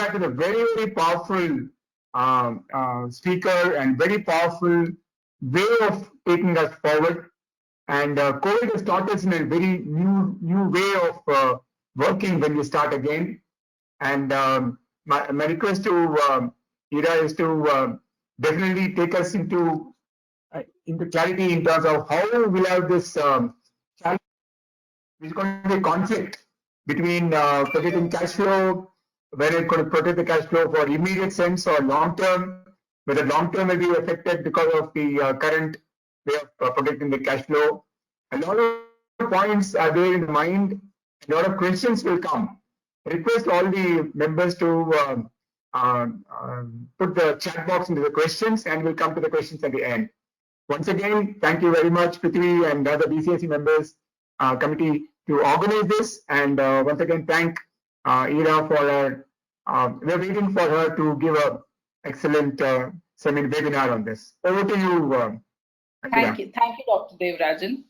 Gulrat is a very, very powerful speaker and very powerful way of taking us forward. And COVID has taught us in a very new way of working when we start again. And my request to Ira is to definitely take us into clarity in terms of how we'll have this challenge, which is going to be a conflict between protecting cash flow, whether it's going to protect the cash flow for immediate sense or long term, whether long term will be affected because of the current way of protecting the cash flow. A lot of points are there in the mind. A lot of questions will come. I request all the members to put the chat box into the questions, and we'll come to the questions at the end. Once again, thank you very much, Prithvi and other BCSE members committee to organize this. And once again, thank Ira for her. We're waiting for her to give an excellent webinar on this. Over to you. Thank you, Dr. Devarajan.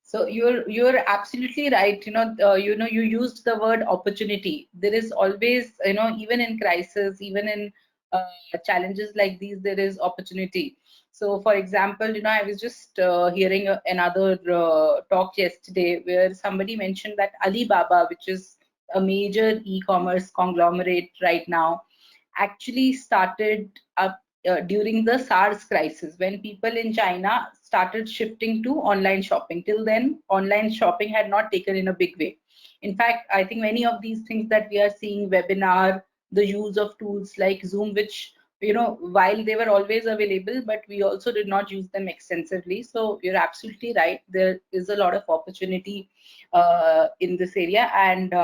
So you're absolutely right. You used the word opportunity. There is always, even in crisis, even in challenges like these, there is opportunity. So, for example, I was just hearing another talk yesterday where somebody mentioned that Alibaba, which is a major e-commerce conglomerate right now, actually started up during the SARS crisis, when people in China started shifting to online shopping. Till then, online shopping had not taken in a big way. In fact, I think many of these things that we are seeing, webinar, the use of tools like Zoom, which, while they were always available, but we also did not use them extensively. So you're absolutely right. There is a lot of opportunity in this area. And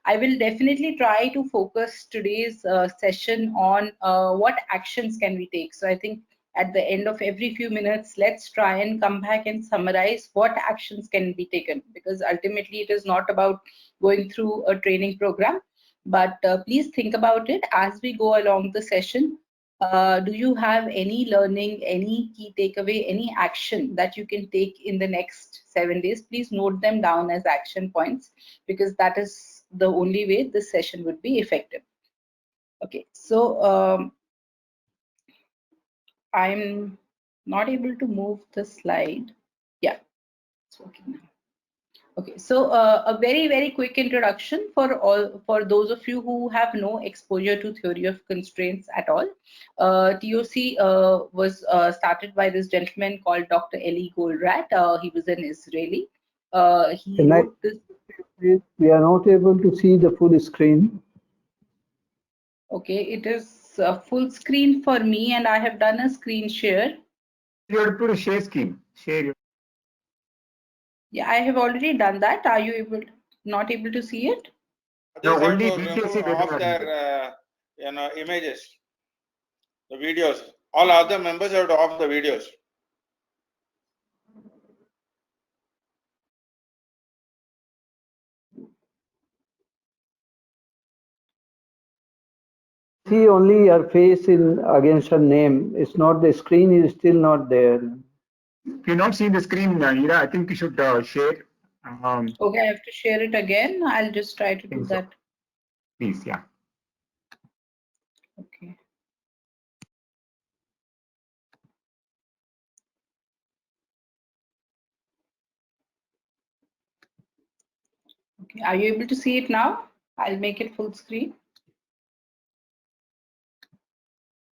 I will definitely try to focus today's session on what actions can we take. So I think at the end of every few minutes, let's try and come back and summarize what actions can be taken, because ultimately it is not about going through a training program, but please think about it as we go along the session. Do you have any learning, any key takeaway, any action that you can take in the next 7 days? Please note them down as action points, because that is the only way this session would be effective. Okay, so I'm not able to move the slide. Yeah, it's working now. Okay, so a very quick introduction for those of you who have no exposure to theory of constraints at all. TOC was started by this gentleman called Dr. Eli Goldratt. He was an Israeli. He wrote this. We are not able to see the full screen. Okay, it is full screen for me, and I have done a screen share. You have to put a share screen. Share your. Yeah, I have already done that. Are you not able to see it? No, only BCSE off their images, the videos. All other members have to off the videos. See only your face against her name. It's not, the screen is still not there. If you're not seeing the screen, Ira, I think you should share. Okay, I have to share it again. I'll just try to do that. Please, yeah. Okay. Okay, are you able to see it now? I'll make it full screen.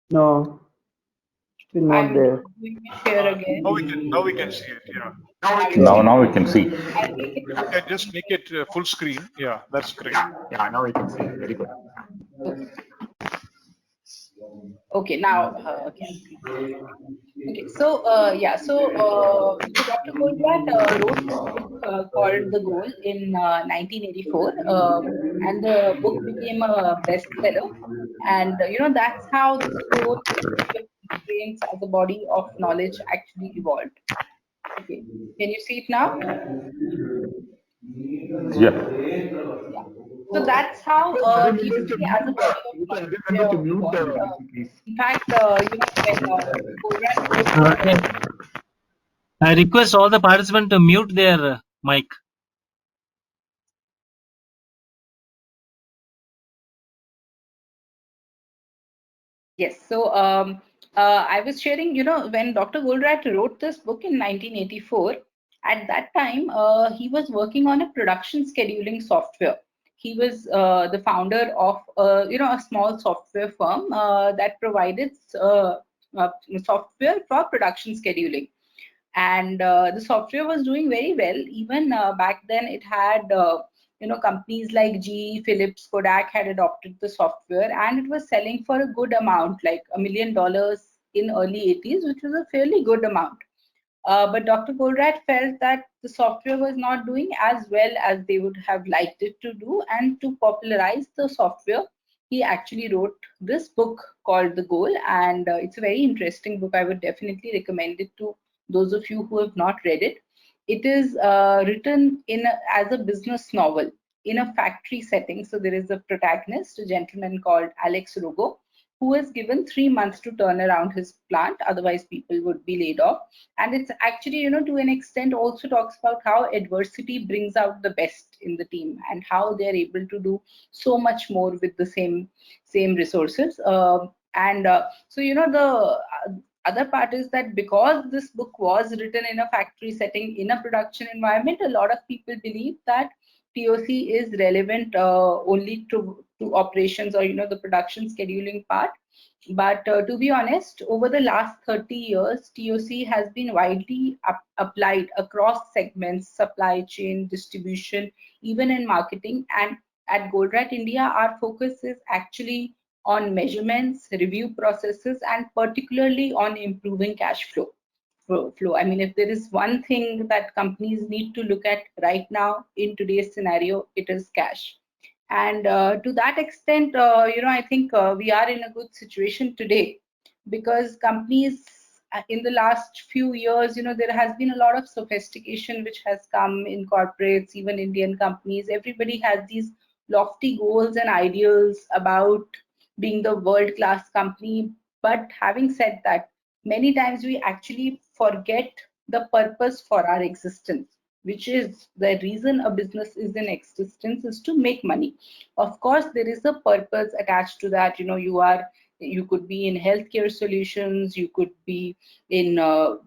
No, still not there. Share again. Now we can see it. Yeah. Now we can see. You can just make it full screen. Yeah, that's great. Yeah, now we can see it. Very good. Okay, now okay, so Dr. Goldratt wrote this book called The Goal in 1984, and the book became a bestseller. And that's how this whole constraints as a body of knowledge actually evolved. Okay, can you see it now? Yeah. So that's how TOC as a body of knowledge evolved. In fact, I request all the participants to mute their mic. Yes. So I was sharing, when Dr. Goldratt wrote this book in 1984, at that time, he was working on a production scheduling software. He was the founder of, a small software firm that provided software for production scheduling. And the software was doing very well. Even back then, it had companies like GE, Philips, Kodak had adopted the software, and it was selling for a good amount, like $1 million in early 80s, which was a fairly good amount. But Dr. Goldratt felt that the software was not doing as well as they would have liked it to do, and to popularize the software, he actually wrote this book called The Goal, and it's a very interesting book. I would definitely recommend it to those of you who have not read it. It is written as a business novel in a factory setting. So there is a protagonist, a gentleman called Alex Rogo, who is given 3 months to turn around his plant, otherwise people would be laid off. And it's actually, to an extent, also talks about how adversity brings out the best in the team and how they're able to do so much more with the same resources. So the other part is that because this book was written in a factory setting, in a production environment, a lot of people believe that TOC is relevant only to operations or the production scheduling part. But to be honest, over the last 30 years, TOC has been widely applied across segments, supply chain, distribution, even in marketing. And at Goldratt India, our focus is actually on measurements, review processes, and particularly on improving cash flow. I mean, if there is one thing that companies need to look at right now in today's scenario, it is cash. And to that extent, I think we are in a good situation today, because companies in the last few years, there has been a lot of sophistication which has come in corporates, even Indian companies. Everybody has these lofty goals and ideals about being the world-class company. But having said that, many times we actually forget the purpose for our existence, which is the reason a business is in existence, is to make money. Of course, there is a purpose attached to that. You could be in healthcare solutions, you could be in the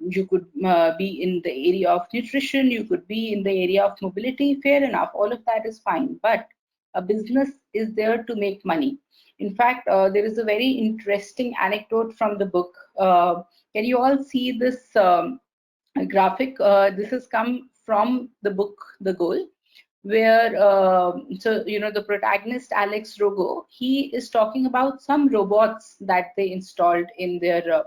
area of nutrition, you could be in the area of mobility. Fair enough, all of that is fine. But a business is there to make money. In fact, there is a very interesting anecdote from the book. Can you all see this graphic? This has come from the book The Goal, where the protagonist Alex Rogo, he is talking about some robots that they installed in their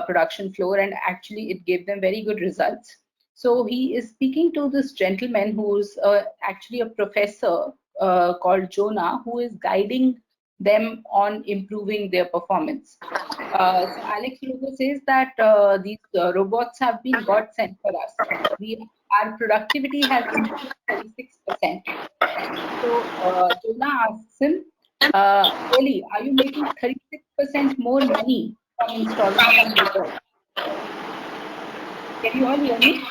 production floor, and actually it gave them very good results. So he is speaking to this gentleman who's actually a professor called Jonah, who is guiding them on improving their performance. So Alex Rogo says that these robots have been God sent for us. Our productivity has increased 36%. So Jonah asks him, really, are you making 36% more money from installing some robots? Can you all hear me?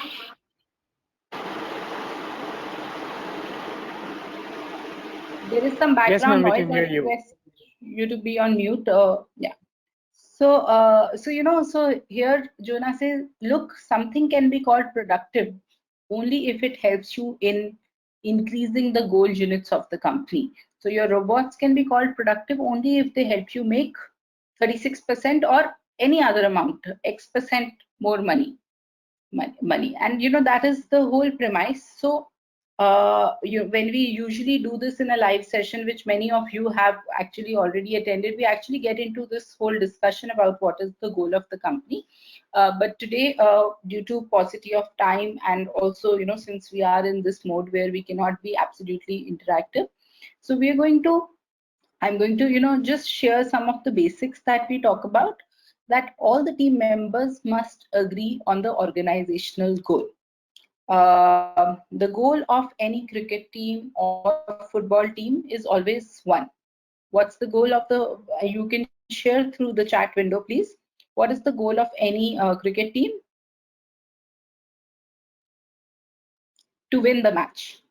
There is some background noise. I request you to be on mute. Yeah. So, so here Jonah says, look, something can be called productive only if it helps you in increasing the goal units of the company. So your robots can be called productive only if they help you make 36% or any other amount, X% more money. And that is the whole premise. So when we usually do this in a live session, which many of you have actually already attended, we actually get into this whole discussion about what is the goal of the company. But today, due to paucity of time, and also since we are in this mode where we cannot be absolutely interactive, so I'm going to just share some of the basics that we talk about, that all the team members must agree on the organizational goal. The goal of any cricket team or football team is always one. What's the goal of you can share through the chat window, please. What is the goal of any cricket team? To win the match.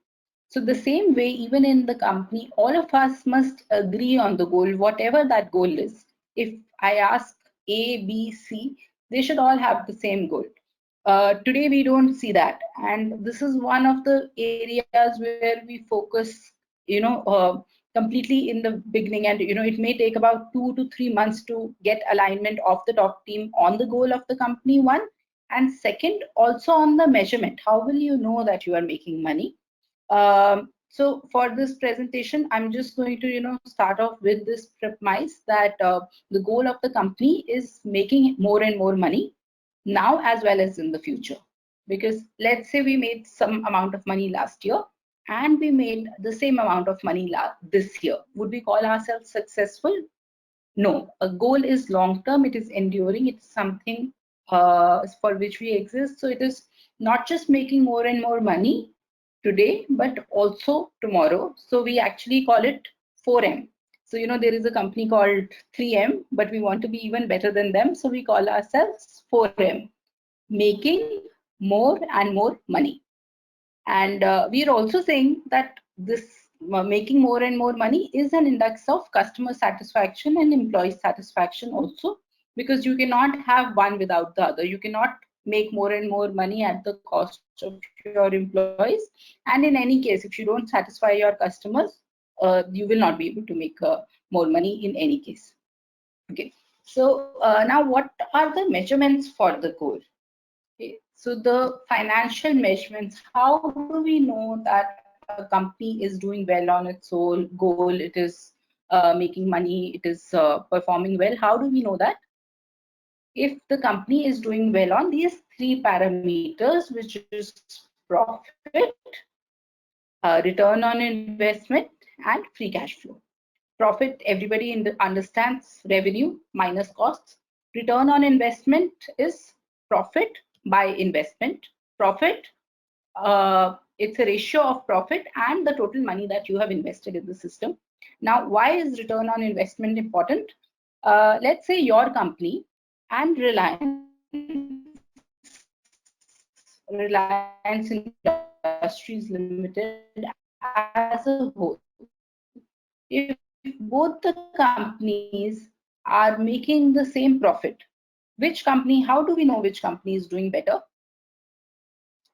So the same way, even in the company, all of us must agree on the goal, whatever that goal is. If I ask A, B, C, they should all have the same goal. Today we don't see that, and this is one of the areas where we focus, completely in the beginning, and it may take about 2 to 3 months to get alignment of the top team on the goal of the company, one, and second, also on the measurement. How will you know that you are making money? So for this presentation, I'm just going to start off with this premise that the goal of the company is making more and more money now as well as in the future. Because let's say we made some amount of money last year and we made the same amount of money this year. Would we call ourselves successful? No. A goal is long term, it is enduring, it's something for which we exist. So it is not just making more and more money today, but also tomorrow. So we actually call it 4M. So there is a company called 3M, but we want to be even better than them. So we call ourselves 4M, making more and more money. And we are also saying that this making more and more money is an index of customer satisfaction and employee satisfaction also, because you cannot have one without the other. You cannot make more and more money at the cost of your employees. And in any case, if you don't satisfy your customers, you will not be able to make more money in any case. Okay. So now what are the measurements for the goal? Okay. So the financial measurements, how do we know that a company is doing well on its goal, it is making money, it is performing well? How do we know that? If the company is doing well on these 3 parameters, which is profit, return on investment, and free cash flow. Profit, everybody understands, revenue minus costs. Return on investment is profit by investment. Profit, it's a ratio of profit and the total money that you have invested in the system. Now, why is return on investment important? Let's say your company and Reliance Industries Limited as a whole, if both the companies are making the same profit, which company, how do we know which company is doing better?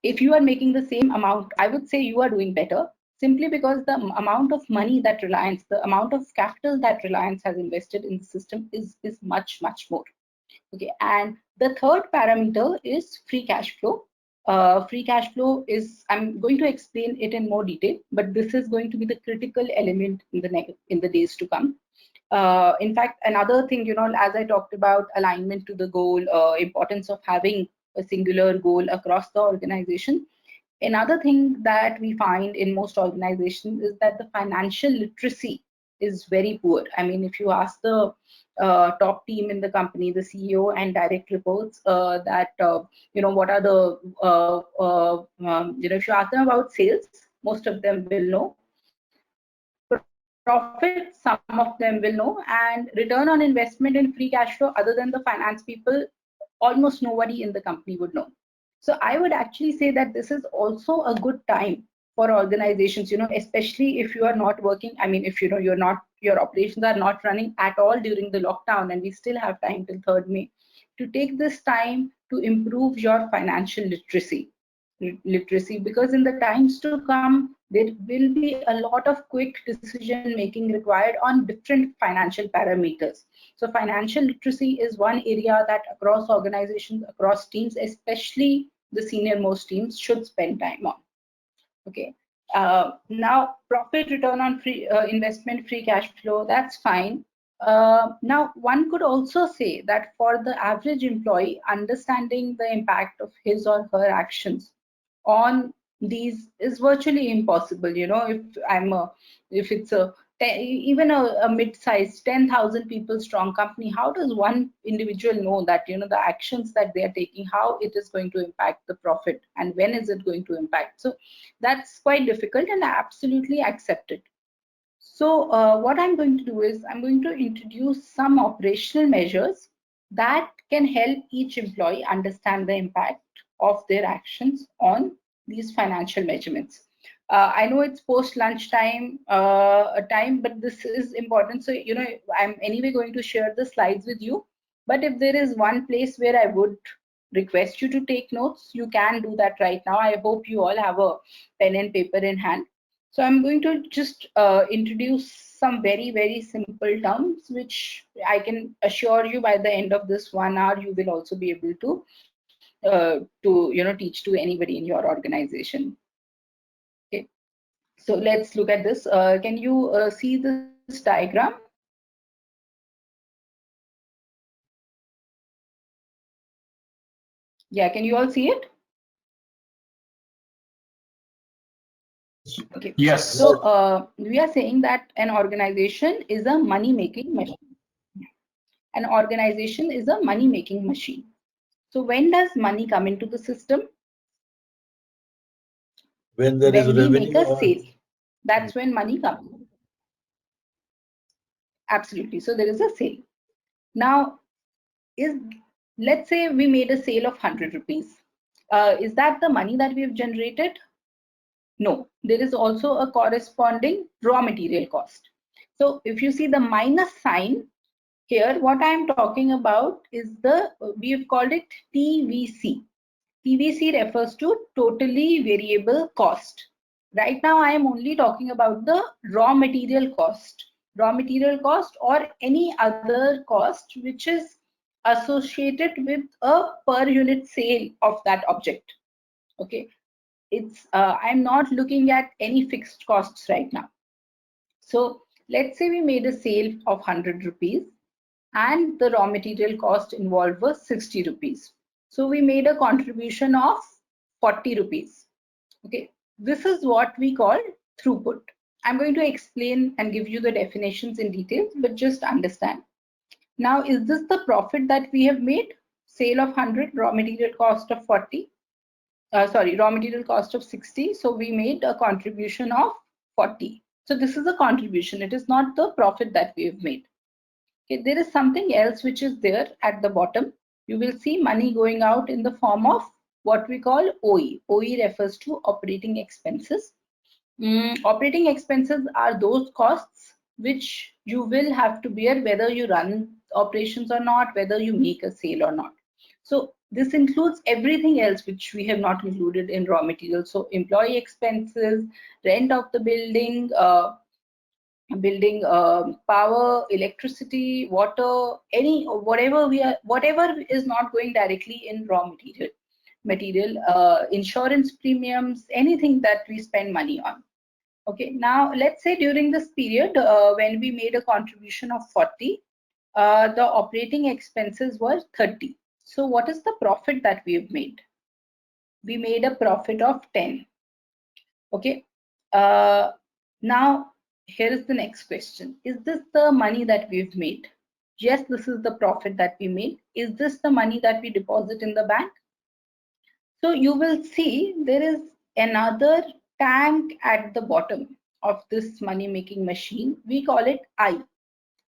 If you are making the same amount, I would say you are doing better, simply because the amount of money that Reliance, the amount of capital that Reliance has invested in the system is much, much more. Okay, and the third parameter is free cash flow. Free cash flow is, I'm going to explain it in more detail, but this is going to be the critical element in the days to come. In fact, another thing, as I talked about alignment to the goal, importance of having a singular goal across the organization. Another thing that we find in most organizations is that the financial literacy is very poor. I mean, if you ask the top team in the company, the CEO and direct reports, that what are the if you ask them about sales, most of them will know. Profit, some of them will know, and return on investment and free cash flow, other than the finance people, almost nobody in the company would know. So I would actually say that this is also a good time for organizations, especially if you are not working. I mean, if your operations are not running at all during the lockdown, and we still have time till 3rd May, to take this time to improve your financial literacy, because in the times to come, there will be a lot of quick decision making required on different financial parameters. So financial literacy is one area that across organizations, across teams, especially the senior most teams, should spend time on. Okay. Now, profit, return on investment, free cash flow, that's fine. Now, one could also say that for the average employee, understanding the impact of his or her actions on these is virtually impossible. If it's even a mid-sized 10,000 people strong company, how does one individual know that the actions that they are taking, how it is going to impact the profit and when is it going to impact? So that's quite difficult, and I absolutely accept it. So what I'm going to do is I'm going to introduce some operational measures that can help each employee understand the impact of their actions on these financial measurements. I know it's post lunch time, but this is important. So, you know, I'm anyway going to share the slides with you. But if there is one place where I would request you to take notes, you can do that right now. I hope you all have a pen and paper in hand. So I'm going to just introduce some very, very simple terms, which I can assure you by the end of this 1 hour, you will also be able to teach to anybody in your organization. Okay, so let's look at this. Can you see this diagram? Yeah, can you all see it? Okay. Yes. So we are saying that an organization is a money-making machine. An organization is a money-making machine. So when does money come into the system? When there is revenue. When we make a sale, that's when money comes. Absolutely. So there is a sale. Now, let's say we made a sale of 100 rupees. Is that the money that we've generated? No, there is also a corresponding raw material cost. So if you see the minus sign here, what I'm talking about is we've called it TVC. TVC refers to totally variable cost. Right now, I am only talking about the raw material cost or any other cost which is associated with a per unit sale of that object. Okay, I'm not looking at any fixed costs right now. So let's say we made a sale of 100 rupees and the raw material cost involved was 60 rupees. So we made a contribution of 40 rupees. Okay, this is what we call throughput. I'm going to explain and give you the definitions in detail, but just understand. Now, is this the profit that we have made? Sale of 100, raw material cost of 40. Raw material cost of 60. So we made a contribution of 40. So this is a contribution. It is not the profit that we have made. Okay, there is something else which is there at the bottom. You will see money going out in the form of what we call OE. OE refers to operating expenses. Operating expenses are those costs which you will have to bear whether you run operations or not, whether you make a sale or not. So this includes everything else which we have not included in raw materials. So employee expenses, rent of the building, power, electricity, water, whatever is not going directly in raw material, insurance premiums, anything that we spend money on. Okay, now let's say during this period when we made a contribution of 40, the operating expenses were 30. So what is the profit that we have made? We made a profit of 10. Okay, now here is the next question. Is this the money that we've made? Yes, this is the profit that we made. Is this the money that we deposit in the bank? So you will see there is another tank at the bottom of this money making machine. We call it I.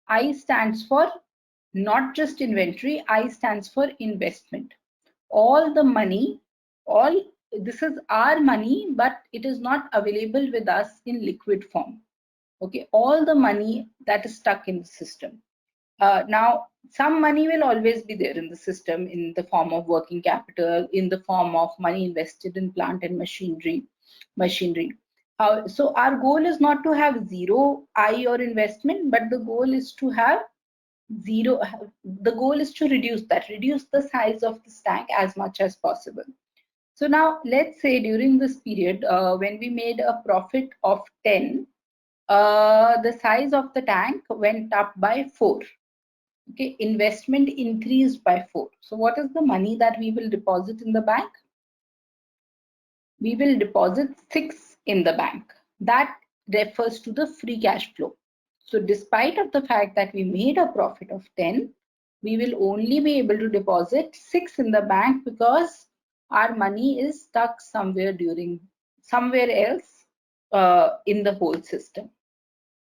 I stands for not just inventory. I stands for investment. All the money, this is our money, but it is not available with us in liquid form. Okay, all the money that is stuck in the system. Now, some money will always be there in the system in the form of working capital, in the form of money invested in plant and machinery. So our goal is not to have zero I or investment, but the goal is to have zero. The goal is to reduce the size of this tank as much as possible. So now let's say during this period when we made a profit of 10, the size of the tank went up by 4. Okay, investment increased by 4. So what is the money that we will deposit in the bank? We will deposit 6 in the bank. That refers to the free cash flow. So despite of the fact that we made a profit of 10, we will only be able to deposit 6 in the bank because our money is stuck somewhere else in the whole system.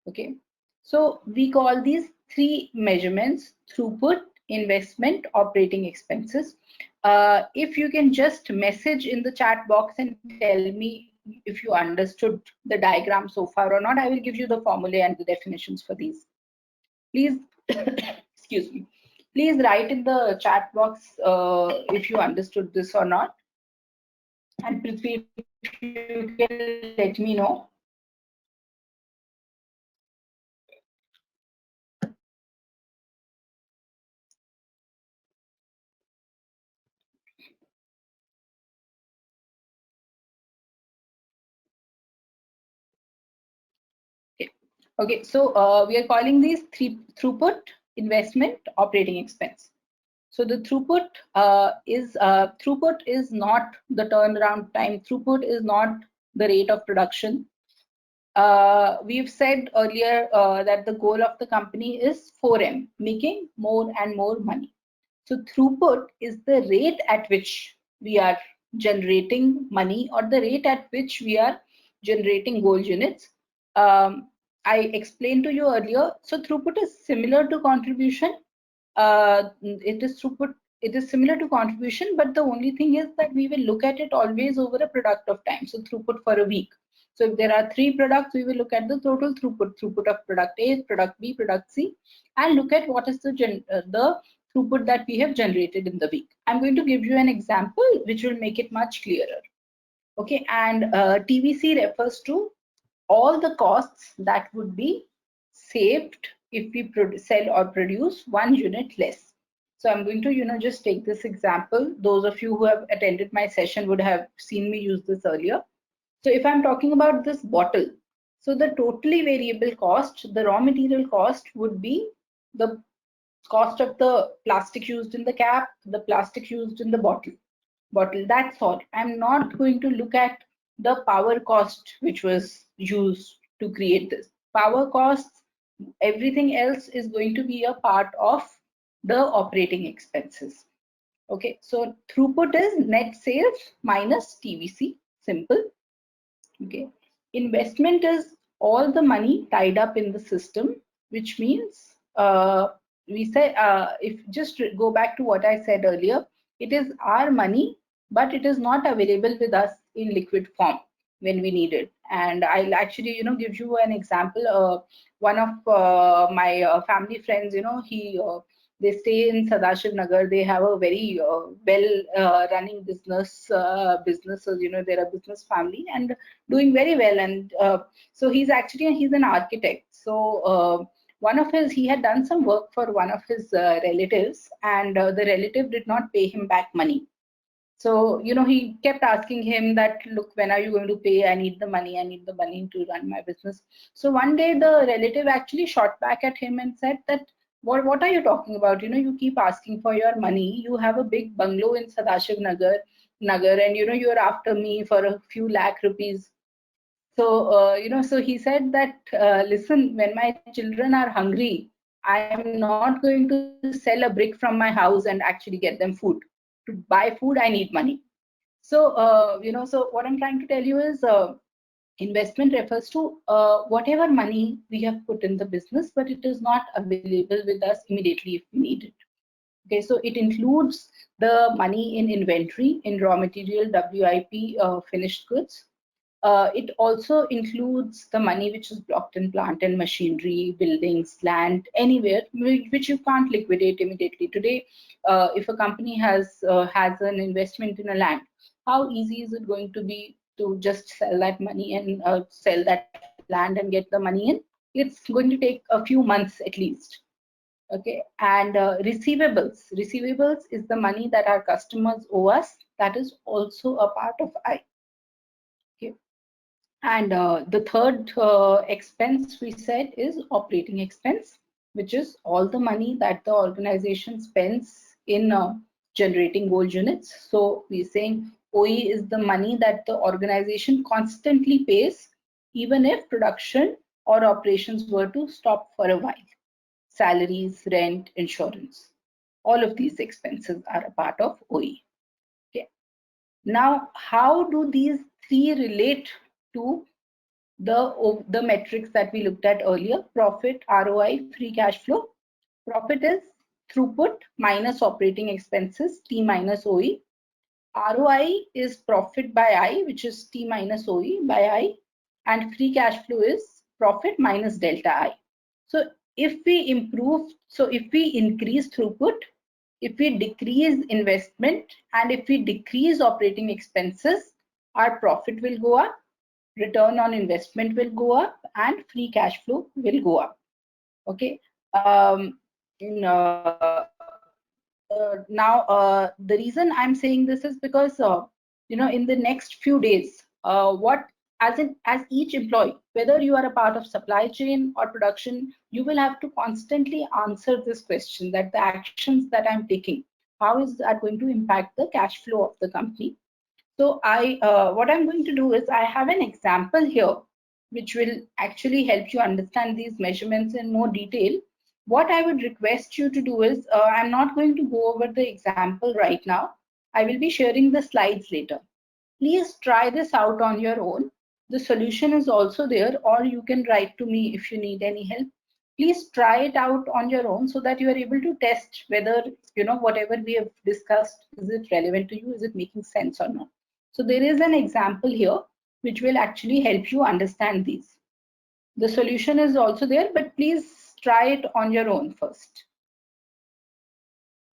Okay, so we call these 3 measurements: throughput, investment, operating expenses. If you can just message in the chat box and tell me if you understood the diagram so far or not. I will give you the formulae and the definitions for these. Please, excuse me. Please write in the chat box if you understood this or not. And Prithvi, if you can let me know. Okay, so we are calling these throughput, investment, operating expense. So the throughput is not the turnaround time. Throughput is not the rate of production. We've said earlier that the goal of the company is 4M, making more and more money. So throughput is the rate at which we are generating money, or the rate at which we are generating gold units. I explained to you earlier. So throughput is similar to contribution. It is similar to contribution, but the only thing is that we will look at it always over a product of time. So throughput for a week. So if there are 3 products, we will look at the total throughput of product A, product B, product C, and look at what is the throughput that we have generated in the week. I'm going to give you an example which will make it much clearer. Okay, and TVC refers to all the costs that would be saved if we sell or produce 1 unit less. So I'm going to, just take this example. Those of you who have attended my session would have seen me use this earlier. So if I'm talking about this bottle, so the totally variable cost, the raw material cost, would be the cost of the plastic used in the cap, the plastic used in the bottle. That's all. I'm not going to look at the power cost which was used to create this. Power costs, everything else is going to be a part of the operating expenses. Okay, so throughput is net sales minus TVC, simple. Okay, investment is all the money tied up in the system, which means we say, if just go back to what I said earlier, it is our money, but it is not available with us in liquid form when we need it. And I'll actually, give you an example. One of my family friends, they stay in Sadashiv Nagar. They have a very well running businesses. They're a business family and doing very well. And so he's an architect. So he had done some work for one of his relatives, and the relative did not pay him back money. So, he kept asking him that, look, when are you going to pay? I need the money to run my business. So one day the relative actually shot back at him and said that, what are you talking about? You keep asking for your money. You have a big bungalow in Sadashiv Nagar, and you're after me for a few lakh rupees. So, so he said that, listen, when my children are hungry, I'm not going to sell a brick from my house and actually get them food. To buy food, I need money. So, so what I'm trying to tell you is investment refers to whatever money we have put in the business, but it is not available with us immediately if we need it. Okay, so it includes the money in inventory, in raw material, WIP, finished goods. It also includes the money which is blocked in plant and machinery, buildings, land, anywhere, which you can't liquidate immediately. Today, if a company has an investment in a land, how easy is it going to be to just sell that money and sell that land and get the money in? It's going to take a few months at least. Okay, and receivables is the money that our customers owe us. That is also a part of I. Okay, and the third expense we said is operating expense, which is all the money that the organization spends in generating gold units. So we're saying OE is the money that the organization constantly pays, even if production or operations were to stop for a while. Salaries, rent, insurance, all of these expenses are a part of OE. Okay. Now, how do these 3 relate to the metrics that we looked at earlier? Profit, ROI, free cash flow. Profit is throughput minus operating expenses, T minus OE. ROI is profit by I, which is T minus OE by I, and free cash flow is profit minus delta I. So if we increase throughput, if we decrease investment, and if we decrease operating expenses, our profit will go up, return on investment will go up, and free cash flow will go up. Okay. Now, the reason I'm saying this is because in the next few days, as each employee, whether you are a part of supply chain or production, you will have to constantly answer this question, that the actions that I'm taking, how is that going to impact the cash flow of the company? So what I'm going to do is, I have an example here which will actually help you understand these measurements in more detail. What I would request you to do is, I'm not going to go over the example right now. I will be sharing the slides later. Please try this out on your own. The solution is also there, or you can write to me if you need any help. Please try it out on your own so that you are able to test whether, whatever we have discussed, is it relevant to you? Is it making sense or not? So there is an example here which will actually help you understand these. The solution is also there, but please try it on your own first.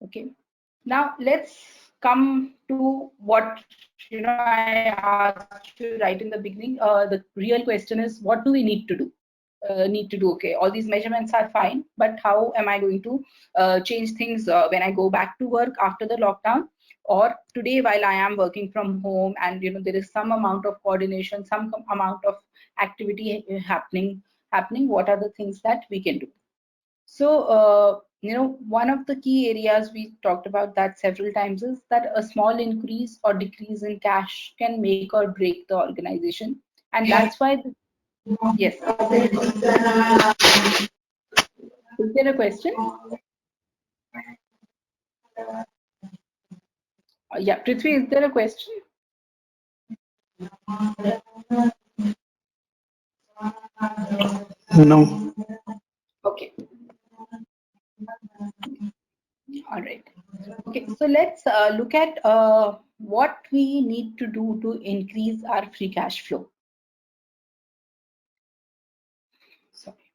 Okay. Now let's come to what I asked you right in the beginning. The real question is, what do we need to do? Okay, all these measurements are fine, but how am I going to change things when I go back to work after the lockdown, or today while I am working from home, and there is some amount of coordination, some amount of activity happening? What are the things that we can do? So one of the key areas, we talked about that several times, is that a small increase or decrease in cash can make or break the organization, and that's why yes. Is there a question? Yeah, Prithvi, is there a question? No. Okay. All right. Okay, so let's look at what we need to do to increase our free cash flow. Sorry.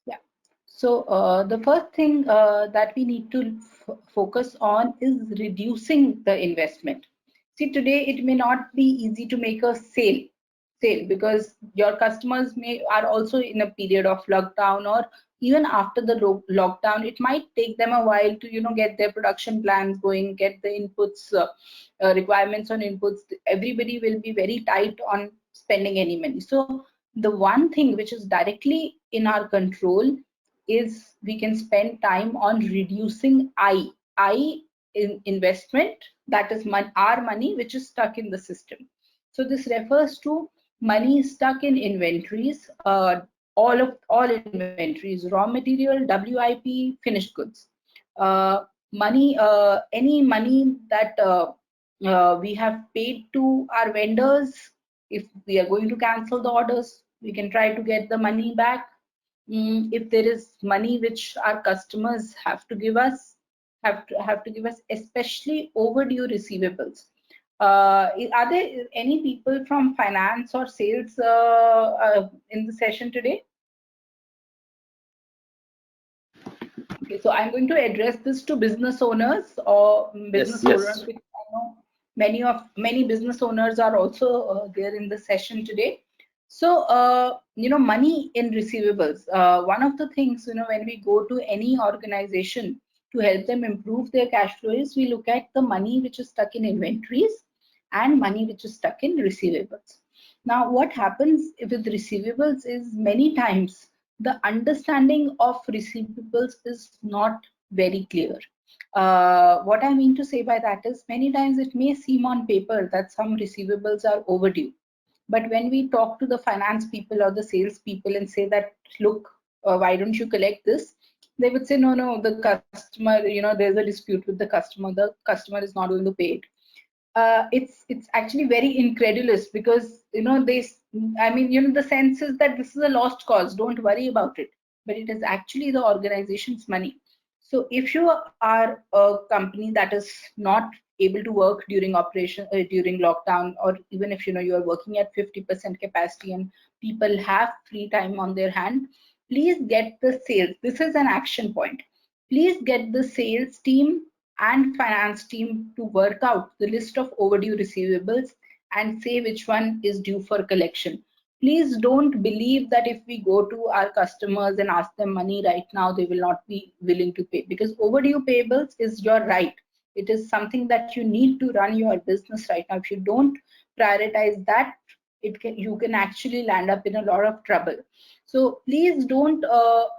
Yeah. So the first thing that we need to focus on is reducing the investment. See, today it may not be easy to make a sale because your customers are also in a period of lockdown, or even after the lockdown, it might take them a while to get their production plans going, get the inputs, requirements on inputs. Everybody will be very tight on spending any money. So the one thing which is directly in our control is we can spend time on reducing in investment, that is our money which is stuck in the system. So this refers to money stuck in inventories, all inventories, raw material, WIP, finished goods. Money, any money that we have paid to our vendors. If we are going to cancel the orders, we can try to get the money back. If there is money which our customers have to give us, especially overdue receivables. Are there any people from finance or sales in the session today? Okay, so I'm going to address this to business owners or business owners. Yes. I know many business owners are also there in the session today. So money in receivables. One of the things when we go to any organization to help them improve their cash flow is we look at the money which is stuck in inventories and money which is stuck in receivables. Now, what happens with receivables is many times the understanding of receivables is not very clear. What I mean to say by that is, many times it may seem on paper that some receivables are overdue. But when we talk to the finance people or the sales people and say that, look, why don't you collect this? They would say, no, the customer, there's a dispute with the customer is not going to pay it. It's actually very incredulous, because the sense is that this is a lost cause, don't worry about it, but it is actually the organization's money. So if you are a company that is not able to work during during lockdown, or even if you are working at 50% capacity and people have free time on their hand, please get the sales. This is an action point. Please get the sales team and finance team to work out the list of overdue receivables and say which one is due for collection. Please don't believe that if we go to our customers and ask them money right now, they will not be willing to pay, because overdue payables is your right. It is something that you need to run your business right now. If you don't prioritize that, you can actually land up in a lot of trouble. So please don't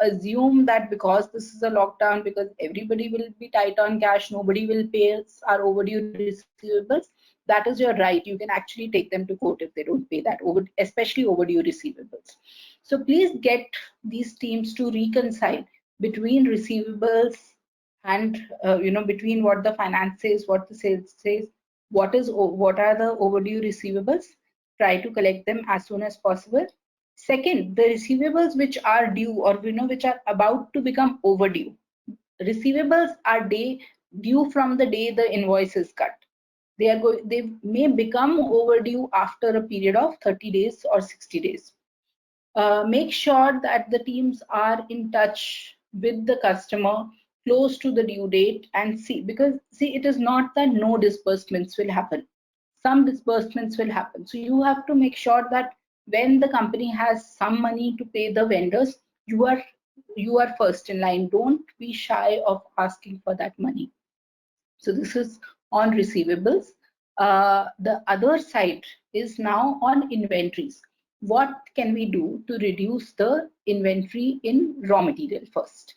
assume that because this is a lockdown, because everybody will be tight on cash, nobody will pay our overdue receivables. That is your right. You can actually take them to court if they don't pay that, especially overdue receivables. So please get these teams to reconcile between receivables and between what the finance says, what the sales says, what are the overdue receivables. Try to collect them as soon as possible. Second, the receivables which are due or which are about to become overdue. Receivables are due from the day the invoice is cut. They may become overdue after a period of 30 days or 60 days. Make sure that the teams are in touch with the customer close to the due date and see, because it is not that no disbursements will happen. Some disbursements will happen. So you have to make sure that when the company has some money to pay the vendors, you are first in line. Don't be shy of asking for that money. So this is on receivables. The other side is now on inventories. What can we do to reduce the inventory in raw material first?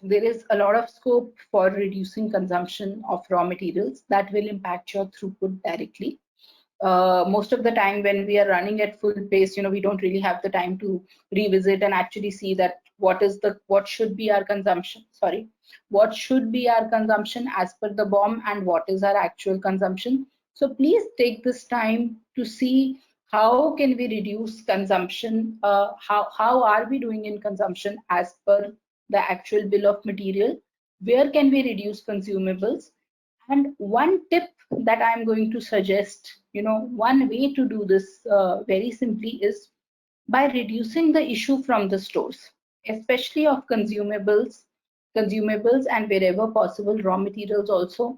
There is a lot of scope for reducing consumption of raw materials that will impact your throughput directly. Most of the time when we are running at full pace, we don't really have the time to revisit and actually see that what should be our consumption as per the BOM and what is our actual consumption. So please take this time to see how can we reduce consumption, how are we doing in consumption as per the actual bill of material, where can we reduce consumables. And one tip that I'm going to suggest, one way to do this very simply is by reducing the issue from the stores, especially of consumables and wherever possible raw materials also.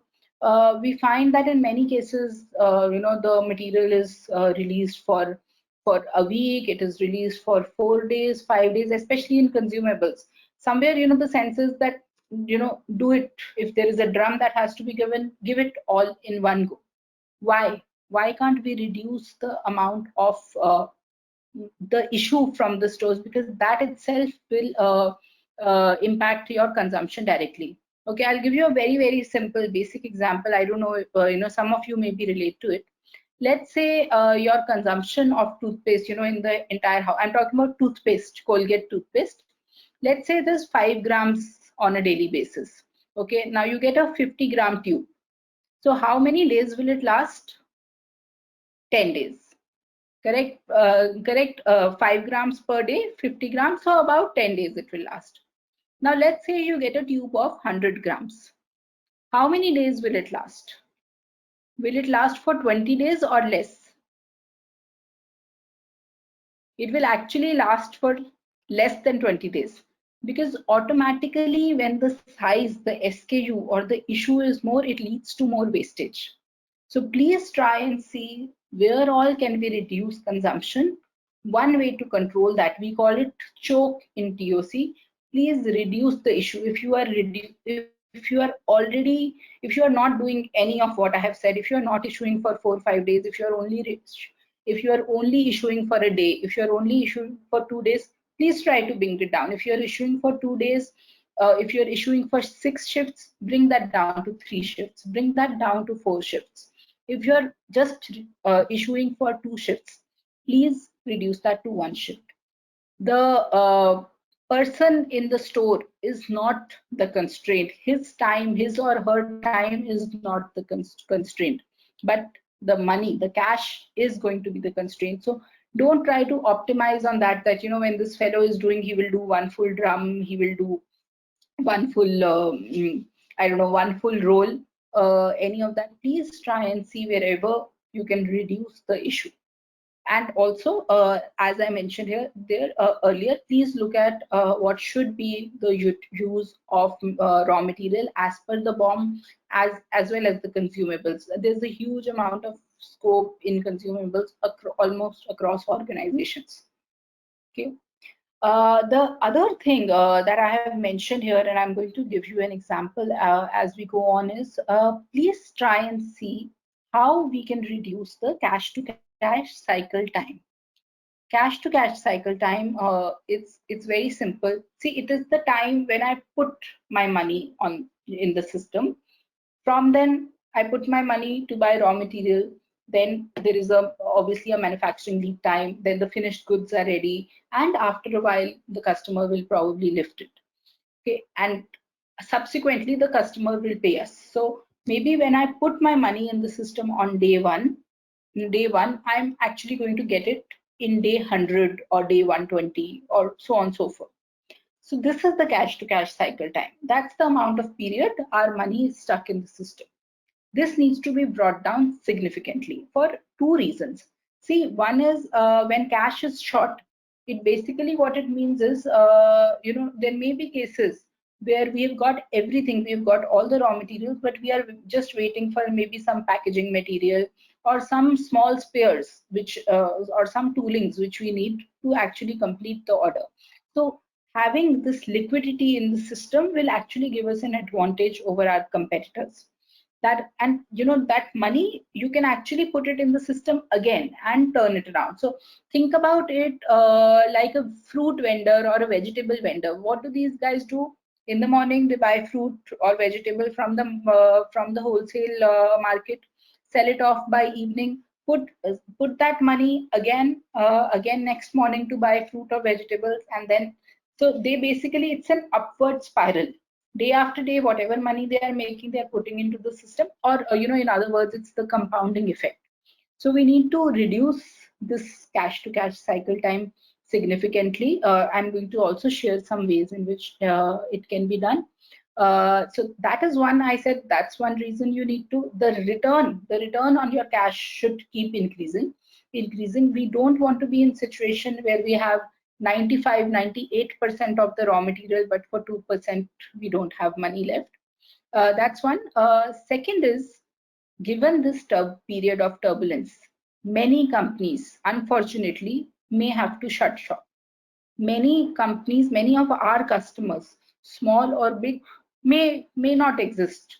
We find that in many cases, the material is released for a week, it is released for 4 days, 5 days, especially in consumables. Somewhere, the sense is that, do it. If there is a drum that has to be given, give it all in one go. Why can't we reduce the amount of the issue from the stores, because that itself will impact your consumption directly. Okay, I'll give you a very, very simple basic example. I don't know if some of you maybe relate to it. Let's say your consumption of toothpaste, in the entire house, I'm talking about toothpaste, Colgate toothpaste. Let's say there's 5 grams on a daily basis. Okay, now you get a 50-gram tube. So how many days will it last? 10 days. Correct. 5 grams per day, 50 grams, so about 10 days it will last. Now let's say you get a tube of 100 grams. How many days will it last? Will it last for 20 days or less? It will actually last for less than 20 days, because automatically when the size, the SKU or the issue is more, it leads to more wastage. So please try and see where all can we reduce consumption. One way to control that, we call it choke in TOC. Please reduce the issue. If you are not doing any of what I have said, if you are not issuing for 4 or 5 days, if you are only issuing for a day, if you are only issuing for 2 days, please try to bring it down. If you are issuing for 2 days, if you are issuing for 6 shifts, bring that down to 3 shifts, bring that down to 4 shifts. If you are just issuing for 2 shifts, please reduce that to 1 shift. The person in the store is not the constraint. His time, his or her time is not the constraint, but the money, the cash is going to be the constraint. So Don't try to optimize on that, you know, when this fellow is doing, he will do one full drum, he will do one full, I don't know, one full roll, any of that. Please try and see wherever you can reduce the issue. And also, as I mentioned earlier, please look at what should be the use of raw material as per the BOM, as well as the consumables. There's a huge amount of scope in consumables almost across organizations. Okay. The other thing that I have mentioned here, and I'm going to give you an example as we go on, is please try and see how we can reduce the cash to cash cycle time. Cash to cash cycle time, it's very simple. See, it is the time when I put my money in the system. From then I put my money to buy raw material. Then there is obviously a manufacturing lead time. Then the finished goods are ready, and after a while the customer will probably lift it. Okay, and subsequently the customer will pay us. So maybe when I put my money in the system on day one, I'm actually going to get it in day 100 or day 120 or so on and so forth. So this is the cash to cash cycle time. That's the amount of period our money is stuck in the system. This needs to be brought down significantly for two reasons. See, one is when cash is short, it basically what it means is, you know, there may be cases where we have got everything, we've got all the raw materials, but we are just waiting for maybe some packaging material or some small spares, which or some toolings which we need to actually complete the order. So having this liquidity in the system will actually give us an advantage over our competitors. That, and you know, that money you can actually put it in the system again and turn it around. So think about it like a fruit vendor or a vegetable vendor. What do these guys do? In the morning they buy fruit or vegetable from the wholesale market, sell it off by evening, put that money again next morning to buy fruit or vegetables, and then so they basically, it's an upward spiral. Day after day, whatever money they are making, they are putting into the system, or you know, in other words, it's the compounding effect. So we need to reduce this cash to cash cycle time significantly. I'm going to also share some ways in which it can be done. So that is one, I said, that's one reason you need to, the return on your cash should keep increasing. We don't want to be in situation where we have 98% of the raw material, but for 2% we don't have money left. That's one. Second is, given this period of turbulence, many companies unfortunately may have to shut shop. Many companies, many of our customers, small or big, may not exist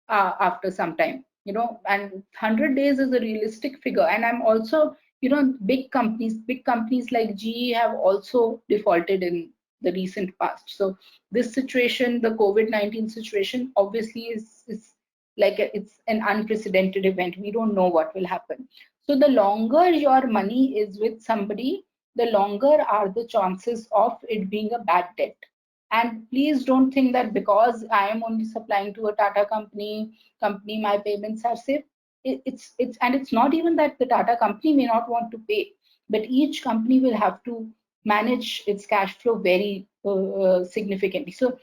after some time, you know, and 100 days is a realistic figure. And I'm also, you know, big companies like GE have also defaulted in the recent past. So this situation, the COVID-19 situation, obviously is like it's an unprecedented event. We don't know what will happen. So the longer your money is with somebody, the longer are the chances of it being a bad debt. And please don't think that because I am only supplying to a Tata company, my payments are safe. It's not even that the Tata company may not want to pay, but each company will have to manage its cash flow very significantly. So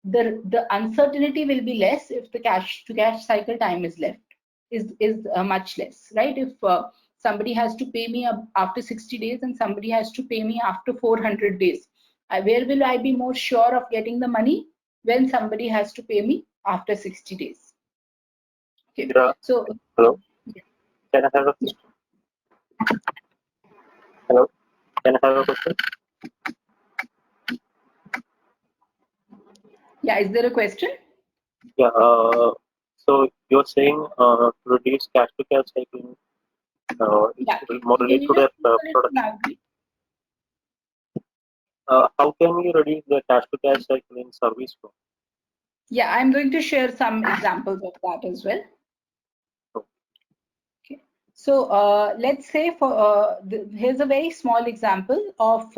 the uncertainty will be less if the cash to cash cycle time is much less, right? If somebody has to pay me after 60 days and somebody has to pay me after 400 days, where will I be more sure of getting the money? When somebody has to pay me after 60 days. Okay. Yeah. So hello. Can I have a question? Hello. Can I have a question? yeah, is there a question? Yeah. So you're saying to reduce cash to cash cycling, it's more related to their product. How can we reduce the cash to cash cycle in service flow? Yeah, I'm going to share some examples of that as well. Okay. So let's say for here's a very small example of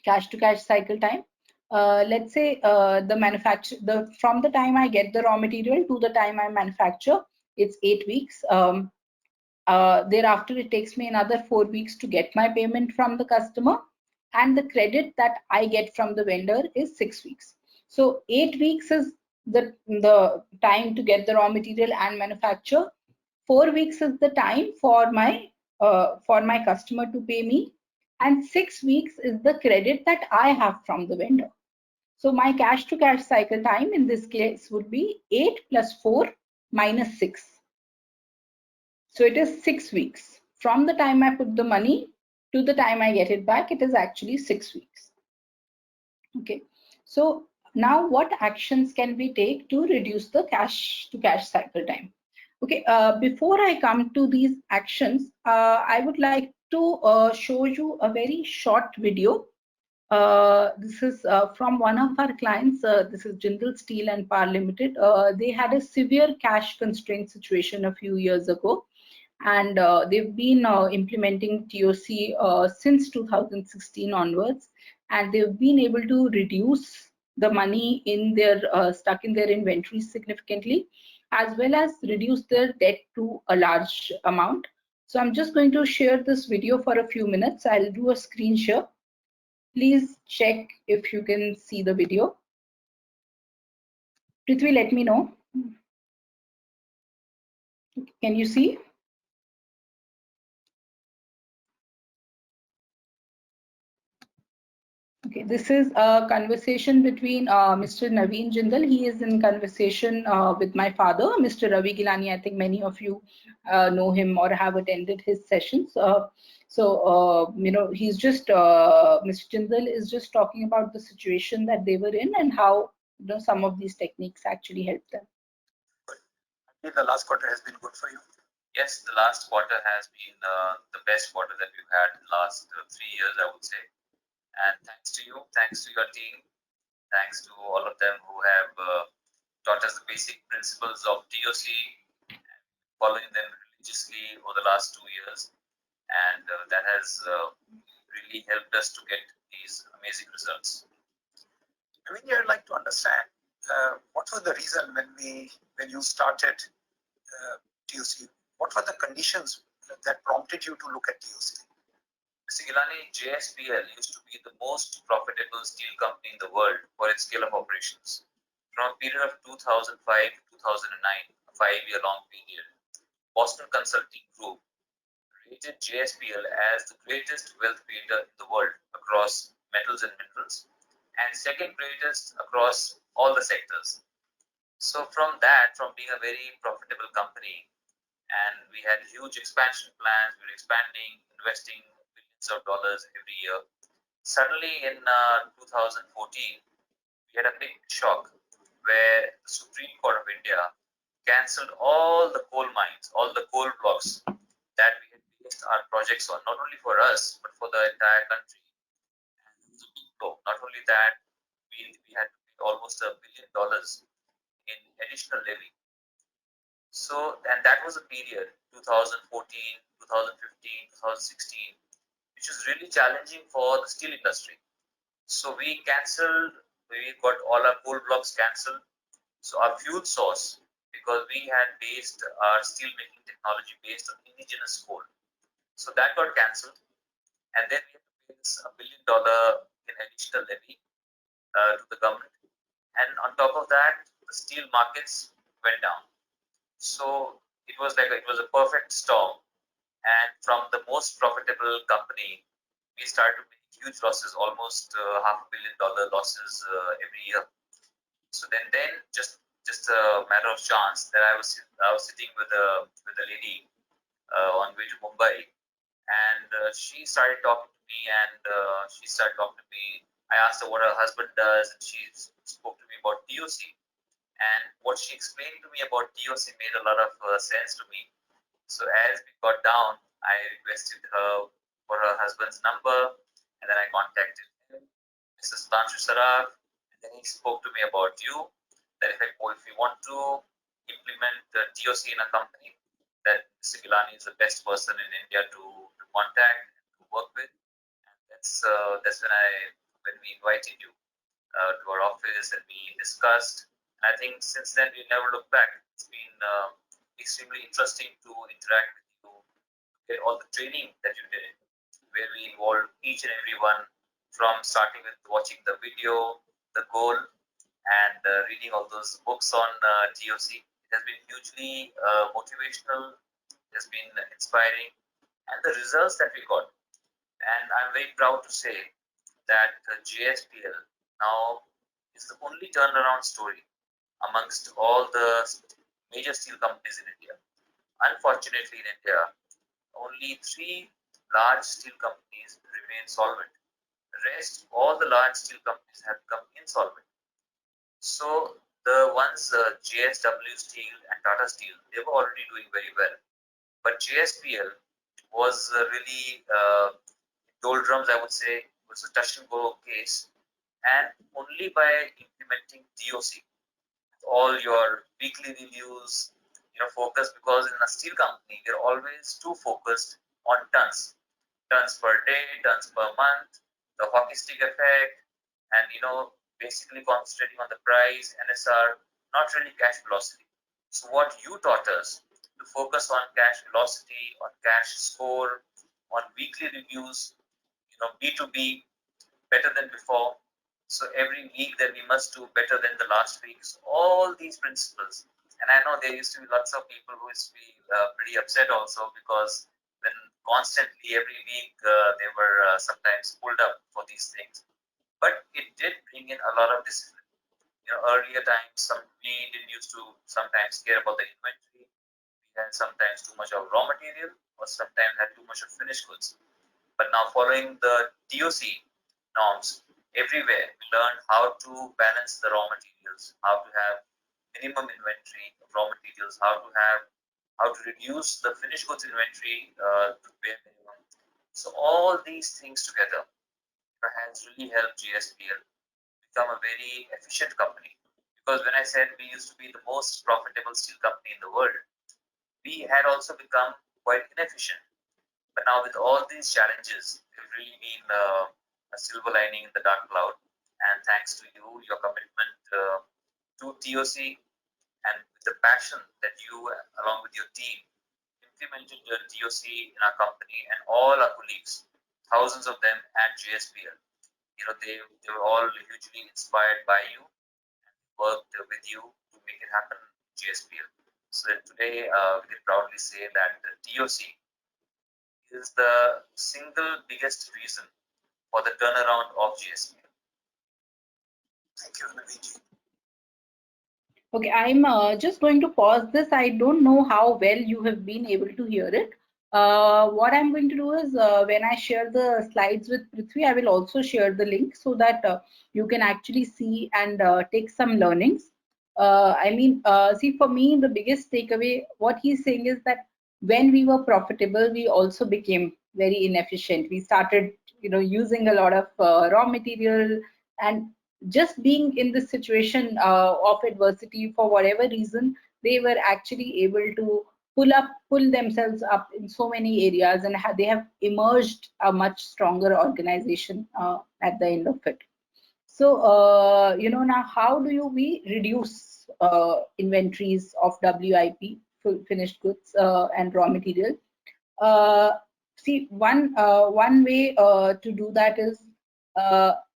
cash to cash cycle time. Let's say from the time I get the raw material to the time I manufacture, it's 8 weeks. Thereafter, it takes me another 4 weeks to get my payment from the customer, and the credit that I get from the vendor is 6 weeks. So 8 weeks is the time to get the raw material and manufacture. 4 weeks is the time for my customer to pay me, and 6 weeks is the credit that I have from the vendor. So my cash to cash cycle time in this case would be 8 plus 4 minus 6. So it is 6 weeks. From the time I put the money to the time I get it back, it is actually 6 weeks. Okay. So now what actions can we take to reduce the cash to cash cycle time? Okay. Before I come to these actions, I would like to show you a very short video. This is from one of our clients. This is Jindal Steel and Power Limited. They had a severe cash constraint situation a few years ago, and they've been implementing TOC since 2016 onwards, and they've been able to reduce the money in their stuck in their inventory significantly, as well as reduce their debt to a large amount. So I'm just going to share this video for a few minutes. I'll do a screen share. Please check if you can see the video. Prithvi, let me know. Can you see? Okay, this is a conversation between Mr. Naveen Jindal. He is in conversation with my father, Mr. Ravi Gilani. I think many of you know him or have attended his sessions. You know, he's just, Mr. Jindal is just talking about the situation that they were in and how, you know, some of these techniques actually helped them. The last quarter has been good for you? Yes, the last quarter has been the best quarter that we've had in the last 3 years, I would say. And thanks to you, thanks to your team, thanks to all of them who have taught us the basic principles of TOC, following them religiously over the last 2 years. And that has really helped us to get these amazing results. I mean, I'd like to understand what was the reason when you started TOC? What were the conditions that prompted you to look at TOC? Mr. Gilani, JSPL used to be the most profitable steel company in the world for its scale of operations. From a period of 2005 to 2009, a 5-year-long period, Boston Consulting Group rated JSPL as the greatest wealth creator in the world across metals and minerals, and second greatest across all the sectors. So from that, from being a very profitable company, and we had huge expansion plans, we were expanding, investing billions of dollars every year. Suddenly in 2014, we had a big shock where the Supreme Court of India cancelled all the coal mines, all the coal blocks that we had based our projects on, not only for us, but for the entire country. And it was a big blow. Not only that, we had to pay almost $1 billion in additional levy. So, and that was a period, 2014, 2015, 2016, which was really challenging for the steel industry. So we got all our coal blocks cancelled. So our fuel source, because we had based our steel making technology based on indigenous coal. So that got cancelled. And then we had to pay this $1 billion in additional levy to the government. And on top of that, the steel markets went down. So it was like it was a perfect storm. And from the most profitable company, we started to make huge losses, almost $500 million losses every year. So then just a matter of chance that I was sitting with a lady on way to Mumbai, and she started talking to me, I asked her what her husband does, and she spoke to me about TOC. And what she explained to me about TOC made a lot of sense to me. So as we got down, I requested her for her husband's number, and then I contacted him, Mr. Sudhanshu Saraf, and then he spoke to me about you, that if we want to implement the TOC in a company, that Mr. Gilani is the best person in India to contact and to work with. And that's when we invited you to our office, and we discussed. And I think since then we never looked back. It's been extremely interesting to interact with you get all the training that you did, where we involved each and every one, from starting with watching the video, the goal, and reading all those books on TOC. It has been hugely motivational, it has been inspiring, and the results that we got. And I'm very proud to say that JSPL now is the only turnaround story amongst all the major steel companies in India. Unfortunately, in India, only 3 large steel companies remain solvent. The rest, all the large steel companies have become insolvent. So the ones JSW Steel and Tata Steel, they were already doing very well. But JSPL was really doldrums, I would say. It was a touch and go case. And only by implementing TOC, all your weekly reviews, focus, because in a steel company, we're always too focused on tons per day, tons per month, the hockey stick effect, and basically concentrating on the price, NSR, not really cash velocity. So what you taught us to focus on cash velocity, on cash score, on weekly reviews, B2B, better than before. So every week that we must do better than the last week. So all these principles. And I know there used to be lots of people who used to be pretty upset also, because when constantly every week they were sometimes pulled up for these things. But it did bring in a lot of discipline. Earlier times, we didn't used to sometimes care about the inventory. We had sometimes too much of raw material, or sometimes had too much of finished goods. But now, following the TOC norms, everywhere we learned how to balance the raw materials, how to have minimum inventory of raw materials, how to reduce the finished goods inventory to bare minimum. So all these things together has really helped JSPL become a very efficient company. Because when I said we used to be the most profitable steel company in the world, we had also become quite inefficient. But now with all these challenges, we've really been a silver lining in the dark cloud. And thanks to you, your commitment to TOC, and with the passion that you, along with your team, implemented the TOC in our company, and all our colleagues, thousands of them at JSPL, they were all hugely inspired by you and worked with you to make it happen in JSPL. So that today we can proudly say that the TOC is the single biggest reason for the turnaround of JSPL. Thank you, Naveen. Okay, I'm just going to pause this. I don't know how well you have been able to hear it. What I'm going to do is when I share the slides with Prithvi, I will also share the link so that you can actually see and take some learnings. See, for me, the biggest takeaway, what he's saying is that when we were profitable, we also became very inefficient. We started, using a lot of raw material, and just being in this situation of adversity for whatever reason, they were actually able to pull themselves up in so many areas, and they have emerged a much stronger organization at the end of it. So, now how do we reduce inventories of WIP, finished goods, and raw material? See, one way to do that is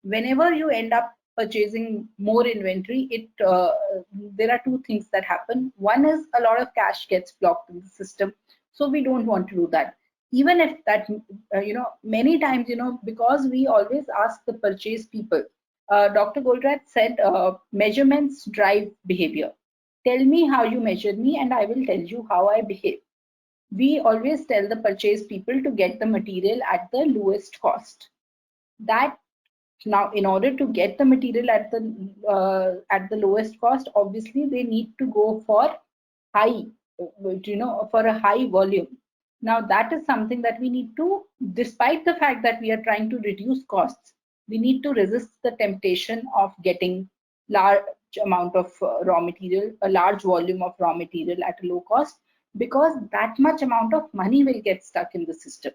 whenever you end up purchasing more inventory, there are 2 things that happen. One is a lot of cash gets blocked in the system, so we don't want to do that. Even if that, many times, because we always ask the purchase people. Dr. Goldratt said, measurements drive behavior. Tell me how you measure me, and I will tell you how I behave. We always tell the purchase people to get the material at the lowest cost. Now, in order to get the material at the lowest cost, obviously they need to go for for a high volume. Now, that is something that we need to, despite the fact that we are trying to reduce costs, we need to resist the temptation of getting large amount of raw material, a large volume of raw material at a low cost, because that much amount of money will get stuck in the system.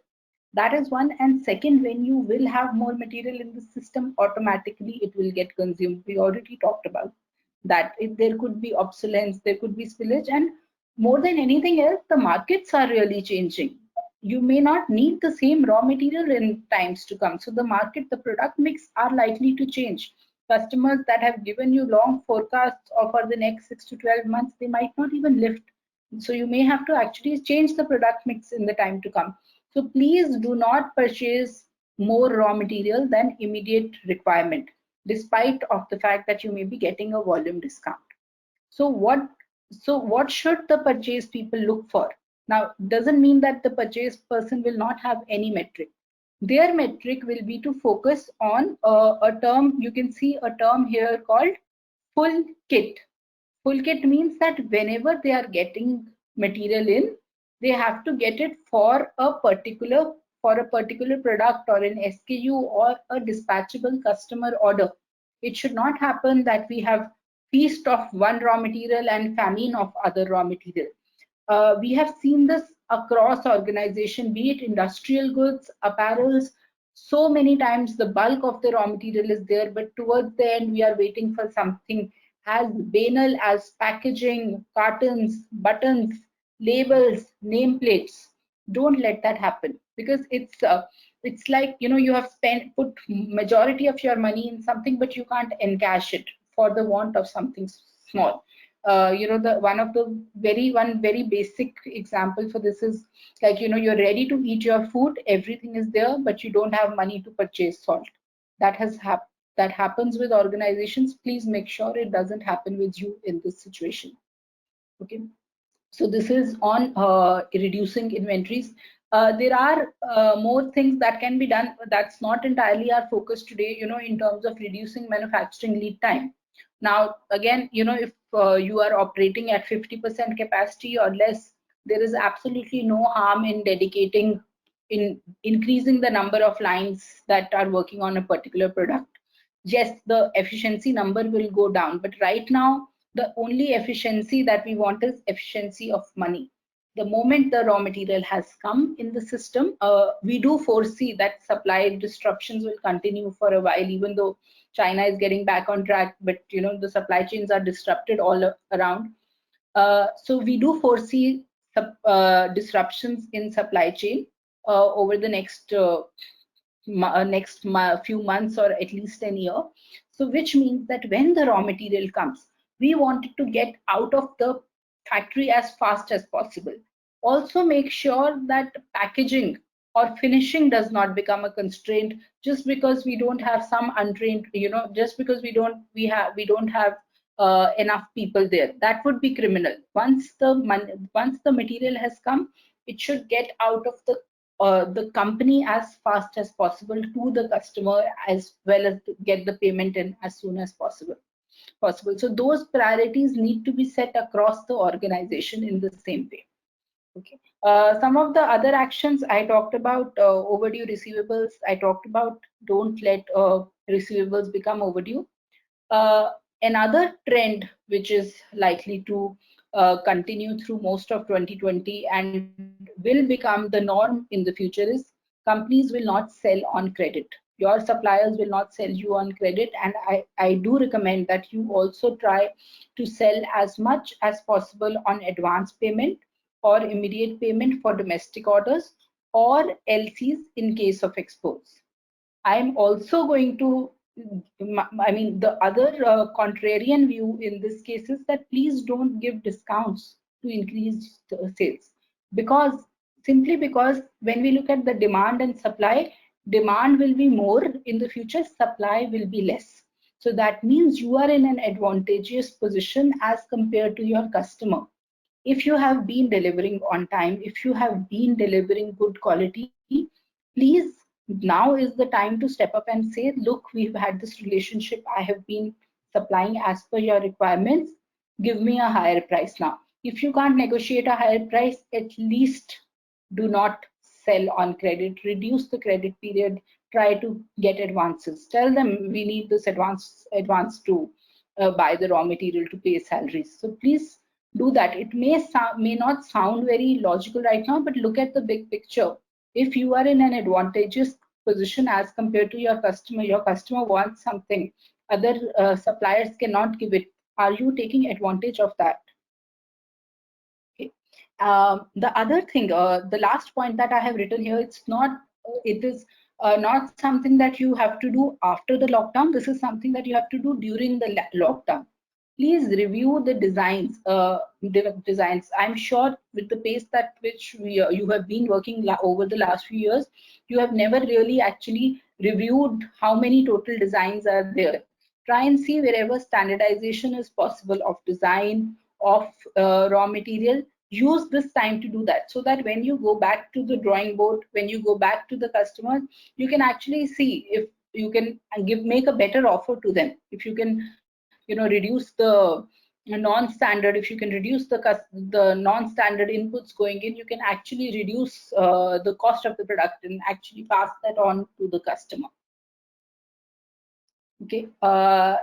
That is one. And second, when you will have more material in the system, automatically it will get consumed. We already talked about that. There could be obsolescence, there could be spillage, and more than anything else, the markets are really changing. you may not need the same raw material in times to come. So the market, the product mix are likely to change. Customers that have given you long forecasts for the next 6 to 12 months, they might not even lift. So you may have to actually change the product mix in the time to come. So please do not purchase more raw material than immediate requirement, despite of the fact that you may be getting a volume discount. So what should the purchase people look for? Now, doesn't mean that the purchase person will not have any metric. Their metric will be to focus on a term. You can see a term here called full kit. Full kit means that whenever they are getting material in, they have to get it for a particular product or an SKU or a dispatchable customer order. It should not happen that we have feast of one raw material and famine of other raw material. We have seen this across organization, be it industrial goods, apparels. So many times the bulk of the raw material is there, but towards the end we are waiting for something as banal as packaging, cartons, buttons, labels, nameplates. Don't let that happen, because it's like, you know, you have put majority of your money in something, but you can't encash it for the want of something small. You know, one very basic example for this is like, you know, you're ready to eat your food, everything is there, but you don't have money to purchase salt. That happens with organizations. Please make sure it doesn't happen with you in this situation. Okay, so this is on reducing inventories. There are more things that can be done. That's not entirely our focus today, you know, in terms of reducing manufacturing lead time. Now, again, you know, if you are operating at 50% capacity or less, there is absolutely no harm in increasing the number of lines that are working on a particular product. Yes, the efficiency number will go down, but right now, the only efficiency that we want is efficiency of money. The moment the raw material has come in the system, we do foresee that supply disruptions will continue for a while, even though China is getting back on track, but you know, the supply chains are disrupted all around. So we do foresee disruptions in supply chain over the next few months or at least a year. So which means that when the raw material comes, we want it to get out of the factory as fast as possible. Also make sure that packaging or finishing does not become a constraint just because we don't have some untrained, you know, just because we don't have enough people there. That would be criminal. Once the material has come, it should get out of the company as fast as possible to the customer, as well as to get the payment in as soon as possible. So those priorities need to be set across the organization in the same way. Okay. Some of the other actions I talked about, overdue receivables. I talked about don't let receivables become overdue. Another trend which is likely to continue through most of 2020 and will become the norm in the future is companies will not sell on credit. Your suppliers will not sell you on credit, and I do recommend that you also try to sell as much as possible on advance payment or immediate payment for domestic orders or LCs in case of exports. I'm also going to, the other contrarian view in this case is that please don't give discounts to increase the sales, simply because when we look at the demand and supply, demand will be more in the future, supply will be less. So that means you are in an advantageous position as compared to your customer. If you have been delivering on time, if you have been delivering good quality, please, now is the time to step up and say, look, we've had this relationship, I have been supplying as per your requirements, give me a higher price now. If you can't negotiate a higher price, at least do not sell on credit, reduce the credit period, try to get advances. Tell them we need this advance to buy the raw material to pay salaries. So please do that. It may not sound very logical right now, but look at the big picture. If you are in an advantageous position as compared to your customer wants something, other suppliers cannot give it. Are you taking advantage of that? Okay. The other thing, the last point that I have written here, it is not something that you have to do after the lockdown. This is something that you have to do during the lockdown. Please review the designs. I'm sure with the pace that which you have been working over the last few years, you have never really actually reviewed how many total designs are there. Try and see wherever standardization is possible of design, of raw material. Use this time to do that, so that when you go back to the drawing board, when you go back to the customer, you can actually see if you can make a better offer to them. If you can, reduce the non-standard, if you can reduce the non-standard inputs going in, you can actually reduce the cost of the product and actually pass that on to the customer. Okay,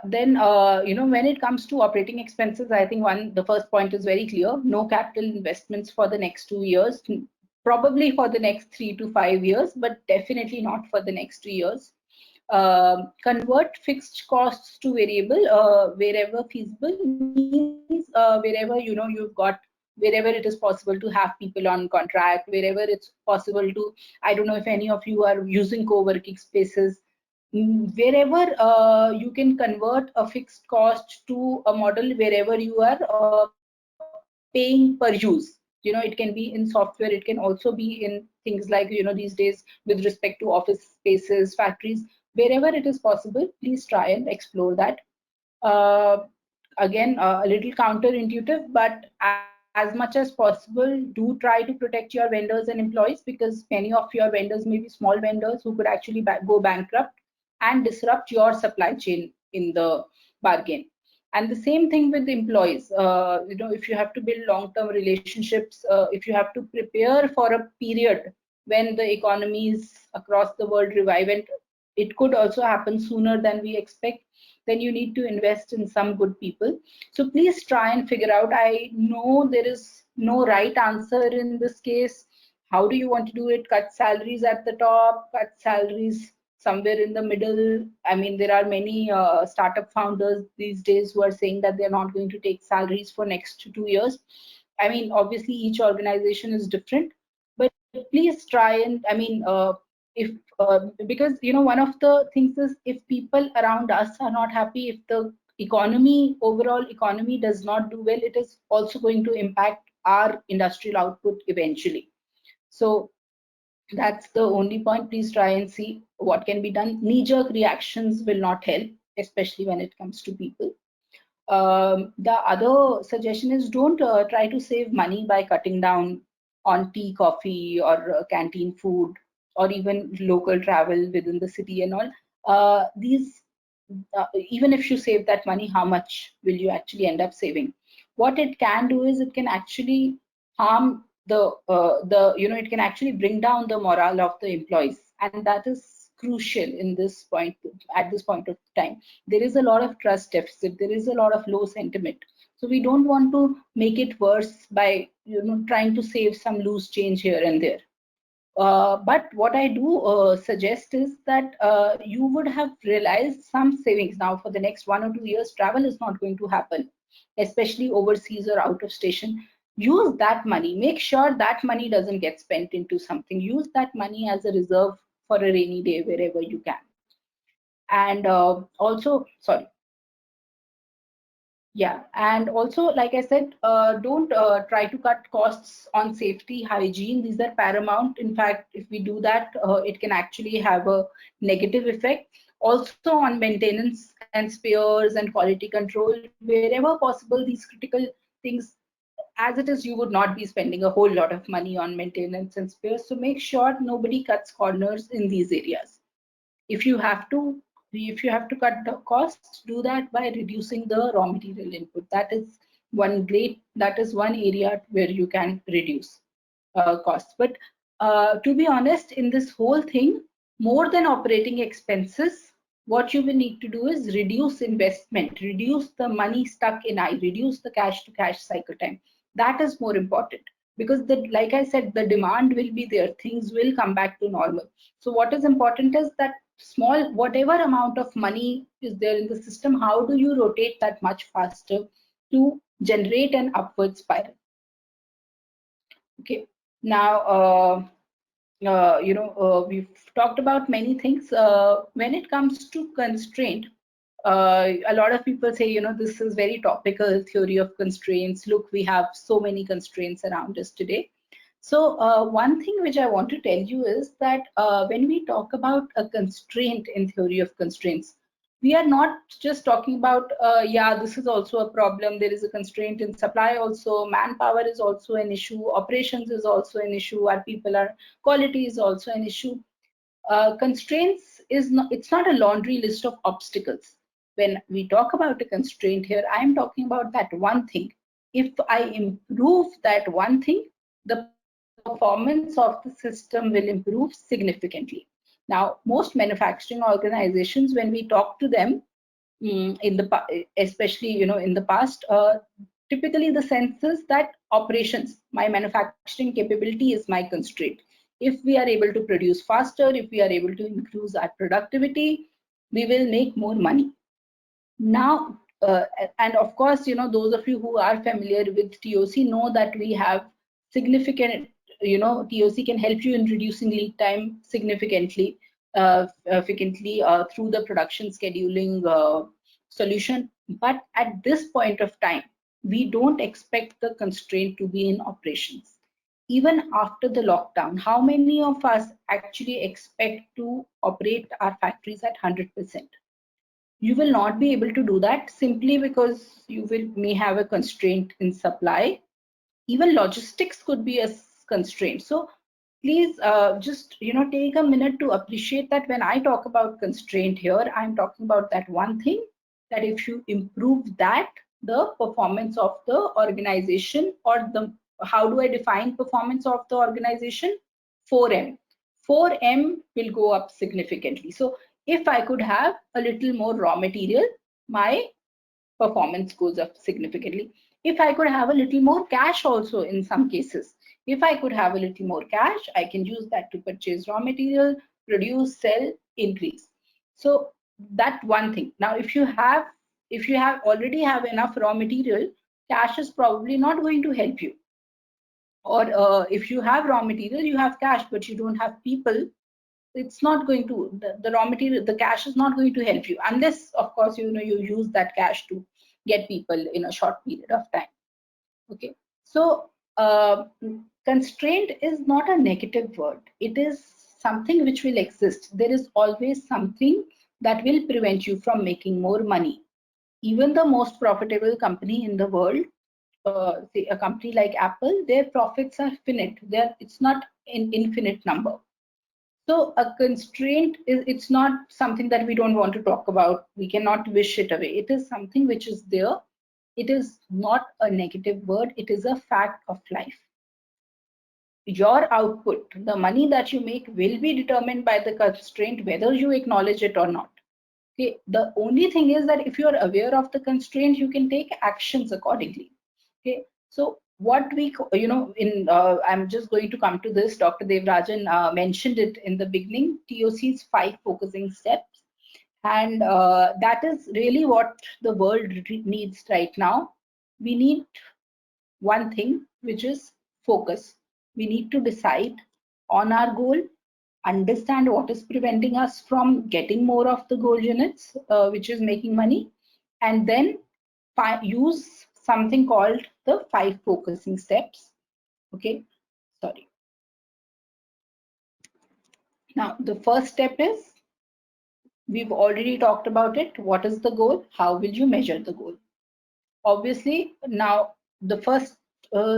then when it comes to operating expenses, I think the first point is very clear: no capital investments for the next 2 years, probably for the next 3 to 5 years, but definitely not for the next 2 years. Convert fixed costs to variable wherever feasible, means wherever wherever it is possible to have people on contract, wherever it's possible to, I don't know if any of you are using co-working spaces. Wherever you can convert a fixed cost to a model wherever you are paying per use. It can be in software, it can also be in things like, these days with respect to office spaces, factories. Wherever it is possible, please try and explore that. Again, a little counterintuitive, but as much as possible, do try to protect your vendors and employees, because many of your vendors may be small vendors who could actually go bankrupt and disrupt your supply chain in the bargain. And the same thing with the employees. If you have to build long-term relationships, if you have to prepare for a period when the economies across the world revive, and it could also happen sooner than we expect, then you need to invest in some good people. So please try and figure out. I know there is no right answer in this case. How do you want to do it? Cut salaries at the top, cut salaries somewhere in the middle. I mean, there are many startup founders these days who are saying that they're not going to take salaries for next 2 years. I mean, obviously each organization is different, but please try and, because one of the things is, if people around us are not happy, if the overall economy does not do well, it is also going to impact our industrial output eventually. So that's the only point. Please try and see what can be done. Knee-jerk reactions will not help, especially when it comes to people. The other suggestion is, don't try to save money by cutting down on tea, coffee, or canteen food, or even local travel within the city and all. Even if you save that money, how much will you actually end up saving? What it can do is, it can actually harm it can actually bring down the morale of the employees, and that is crucial in this point. At this point of time, there is a lot of trust deficit, there is a lot of low sentiment, so we don't want to make it worse by trying to save some loose change here and there. But what I do suggest is that you would have realized some savings. Now for the next 1 or 2 years, travel is not going to happen, especially overseas or out of station. Use that money, make sure that money doesn't get spent into something. Use that money as a reserve for a rainy day wherever you can. And also, like I said, don't try to cut costs on safety, hygiene. These are paramount. In fact, if we do that, it can actually have a negative effect. Also on maintenance and spares and quality control, wherever possible, these critical things. As it is, you would not be spending a whole lot of money on maintenance and spares. So make sure nobody cuts corners in these areas. If you have to cut the costs, do that by reducing the raw material input. That is one area where you can reduce costs. But to be honest, in this whole thing, more than operating expenses, what you will need to do is reduce investment, reduce the money stuck in eye, reduce the cash to cash cycle time. That is more important, because like I said, the demand will be there, things will come back to normal. So what is important is that whatever amount of money is there in the system, how do you rotate that much faster to generate an upward spiral? Okay. Now, we've talked about many things. When it comes to constraint, a lot of people say, this is very topical, theory of constraints. Look, we have so many constraints around us today. So one thing which I want to tell you is that when we talk about a constraint in theory of constraints, we are not just talking about, this is also a problem. There is a constraint in supply also. Manpower is also an issue. Operations is also an issue. Our people are, quality is also an issue. Constraints is not, it's not a laundry list of obstacles. When we talk about a constraint here, I am talking about that one thing. If I improve that one thing, the performance of the system will improve significantly. Now, most manufacturing organizations, when we talk to them, especially in the past, typically the sense is that operations, my manufacturing capability is my constraint. If we are able to produce faster, if we are able to increase our productivity, we will make more money. Now, and of course, those of you who are familiar with TOC know that we have significant, TOC can help you in reducing lead time significantly, through the production scheduling solution. But at this point of time, we don't expect the constraint to be in operations. Even after the lockdown, how many of us actually expect to operate our factories at 100%? You will not be able to do that simply because you may have a constraint in supply. Even logistics could be a constraint. So please just take a minute to appreciate that when I talk about constraint here, I'm talking about that one thing, that if you improve that, the performance of the organization, or how do I define performance of the organization? 4M. 4M will go up significantly. So if I could have a little more raw material, my performance goes up significantly. If I could have a little more cash also in some cases, if I could have a little more cash, I can use that to purchase raw material, produce, sell, increase. So that one thing. Now, if you already have enough raw material, cash is probably not going to help you. Or if you have raw material, you have cash, but you don't have people, it's not going to, the raw material, the cash is not going to help you, unless of course you use that cash to get people in a short period of time. Okay, so constraint is not a negative word. It is something which will exist. There is always something that will prevent you from making more money. Even the most profitable company in the world, say a company like Apple, their profits are finite. It's not an infinite number. So a constraint it's not something that we don't want to talk about. We cannot wish it away. It is something which is there. It is not a negative word. It is a fact of life. Your output, the money that you make, will be determined by the constraint, whether you acknowledge it or not. Okay. The only thing is that if you are aware of the constraint, you can take actions accordingly. Okay. So what we, I'm just going to come to this. Dr. Devarajan mentioned it in the beginning, TOC's 5 focusing steps. And that is really what the world needs right now. We need one thing, which is focus. We need to decide on our goal, understand what is preventing us from getting more of the goal units, which is making money, and then use something called the 5 focusing steps. Okay, sorry. Now, the first step is, we've already talked about it. What is the goal? How will you measure the goal? Obviously, now the first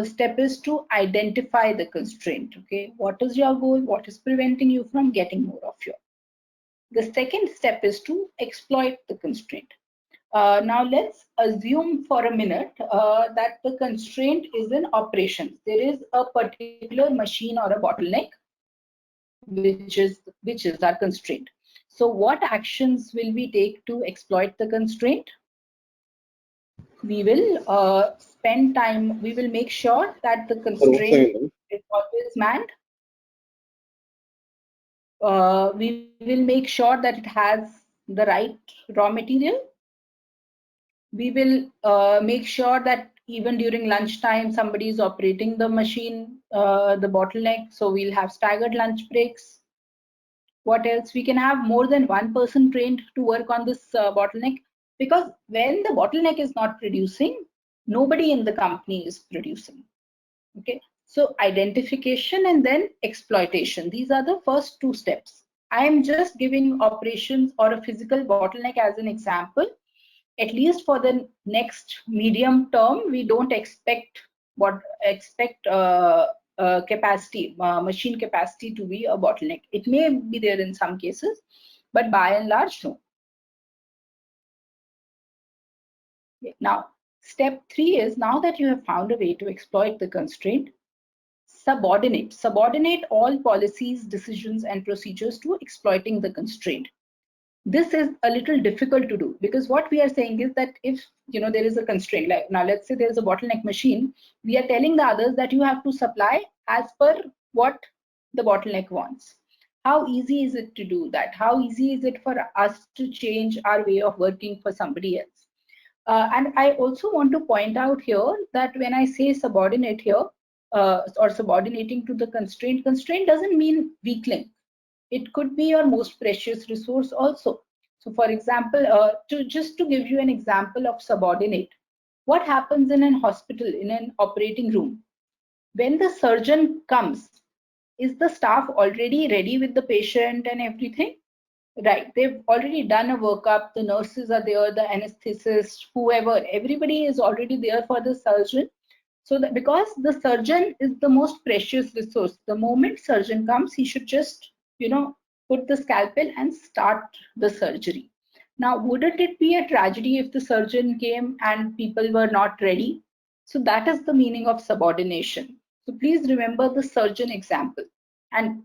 step is to identify the constraint. Okay, what is your goal? What is preventing you from getting more of your? The second step is to exploit the constraint. Now let's assume for a minute that the constraint is in operations. There is a particular machine or a bottleneck which is our constraint. So what actions will we take to exploit the constraint? We will spend time, we will make sure that the constraint is always manned. We will make sure that it has the right raw material. We will make sure that even during lunchtime, somebody is operating the machine, the bottleneck. So we'll have staggered lunch breaks. What else? We can have more than one person trained to work on this bottleneck, because when the bottleneck is not producing, nobody in the company is producing. Okay. So identification and then exploitation. These are the first two steps. I am just giving operations or a physical bottleneck as an example. At least for the next medium term, we don't expect capacity, machine capacity to be a bottleneck. It may be there in some cases, but by and large, no. Now, step 3 is, now that you have found a way to exploit the constraint, subordinate all policies, decisions, and procedures to exploiting the constraint. This is a little difficult to do, because what we are saying is that if there is a constraint, like now let's say there is a bottleneck machine, we are telling the others that you have to supply as per what the bottleneck wants. How easy is it to do that? How easy is it for us to change our way of working for somebody else? And I also want to point out here that when I say subordinate here, or subordinating to the constraint doesn't mean weak link. It could be your most precious resource also. So for example, just to give you an example of subordinate, what happens in an hospital, in an operating room? When the surgeon comes, is the staff already ready with the patient and everything? Right, they've already done a workup, the nurses are there, the anesthetist, whoever, everybody is already there for the surgeon. So that, because the surgeon is the most precious resource, the moment surgeon comes, he should just put the scalpel and start the surgery. Now, wouldn't it be a tragedy if the surgeon came and people were not ready? So that is the meaning of subordination. So please remember the surgeon example. And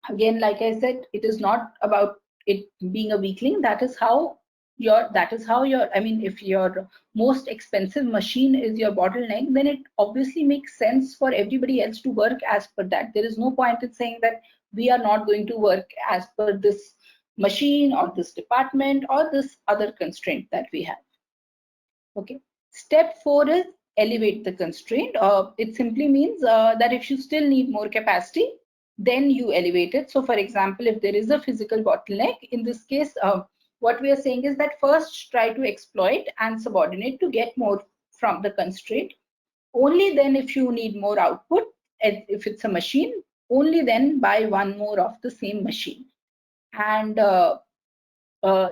again, like I said, it is not about it being a weakling. That is how I mean, if your most expensive machine is your bottleneck, then it obviously makes sense for everybody else to work as per that. There is no point in saying that we are not going to work as per this machine or this department or this other constraint that we have. Okay. Step 4 is elevate the constraint. It simply means that if you still need more capacity, then you elevate it. So for example, if there is a physical bottleneck, in this case, what we are saying is that first try to exploit and subordinate to get more from the constraint. Only then, if you need more output, if it's a machine, only then buy one more of the same machine. And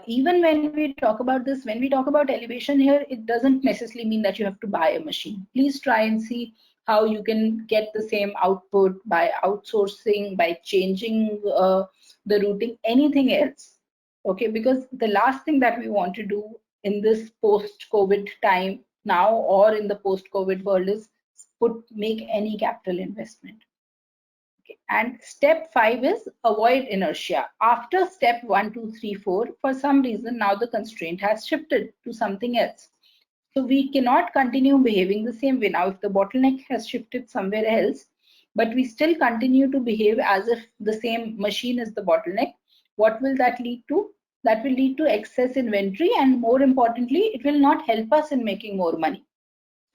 even when we talk about this, when we talk about elevation here, it doesn't necessarily mean that you have to buy a machine. Please try and see how you can get the same output by outsourcing, by changing the routing, anything else. Okay, because the last thing that we want to do in this post-COVID time now, or in the post-COVID world, is make any capital investment. Okay. And step 5 is avoid inertia. After step 1, 2, 3, 4, for some reason now the constraint has shifted to something else. So we cannot continue behaving the same way. Now, if the bottleneck has shifted somewhere else, but we still continue to behave as if the same machine is the bottleneck, what will that lead to? That will lead to excess inventory, and more importantly, it will not help us in making more money.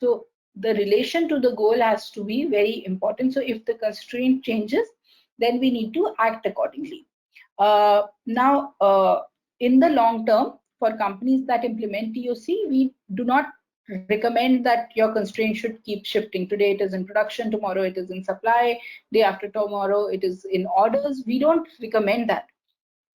So the relation to the goal has to be very important. So if the constraint changes, then we need to act accordingly. Now, in the long term, for companies that implement TOC, we do not recommend that your constraint should keep shifting. Today it is in production, tomorrow it is in supply, day after tomorrow it is in orders. We don't recommend that.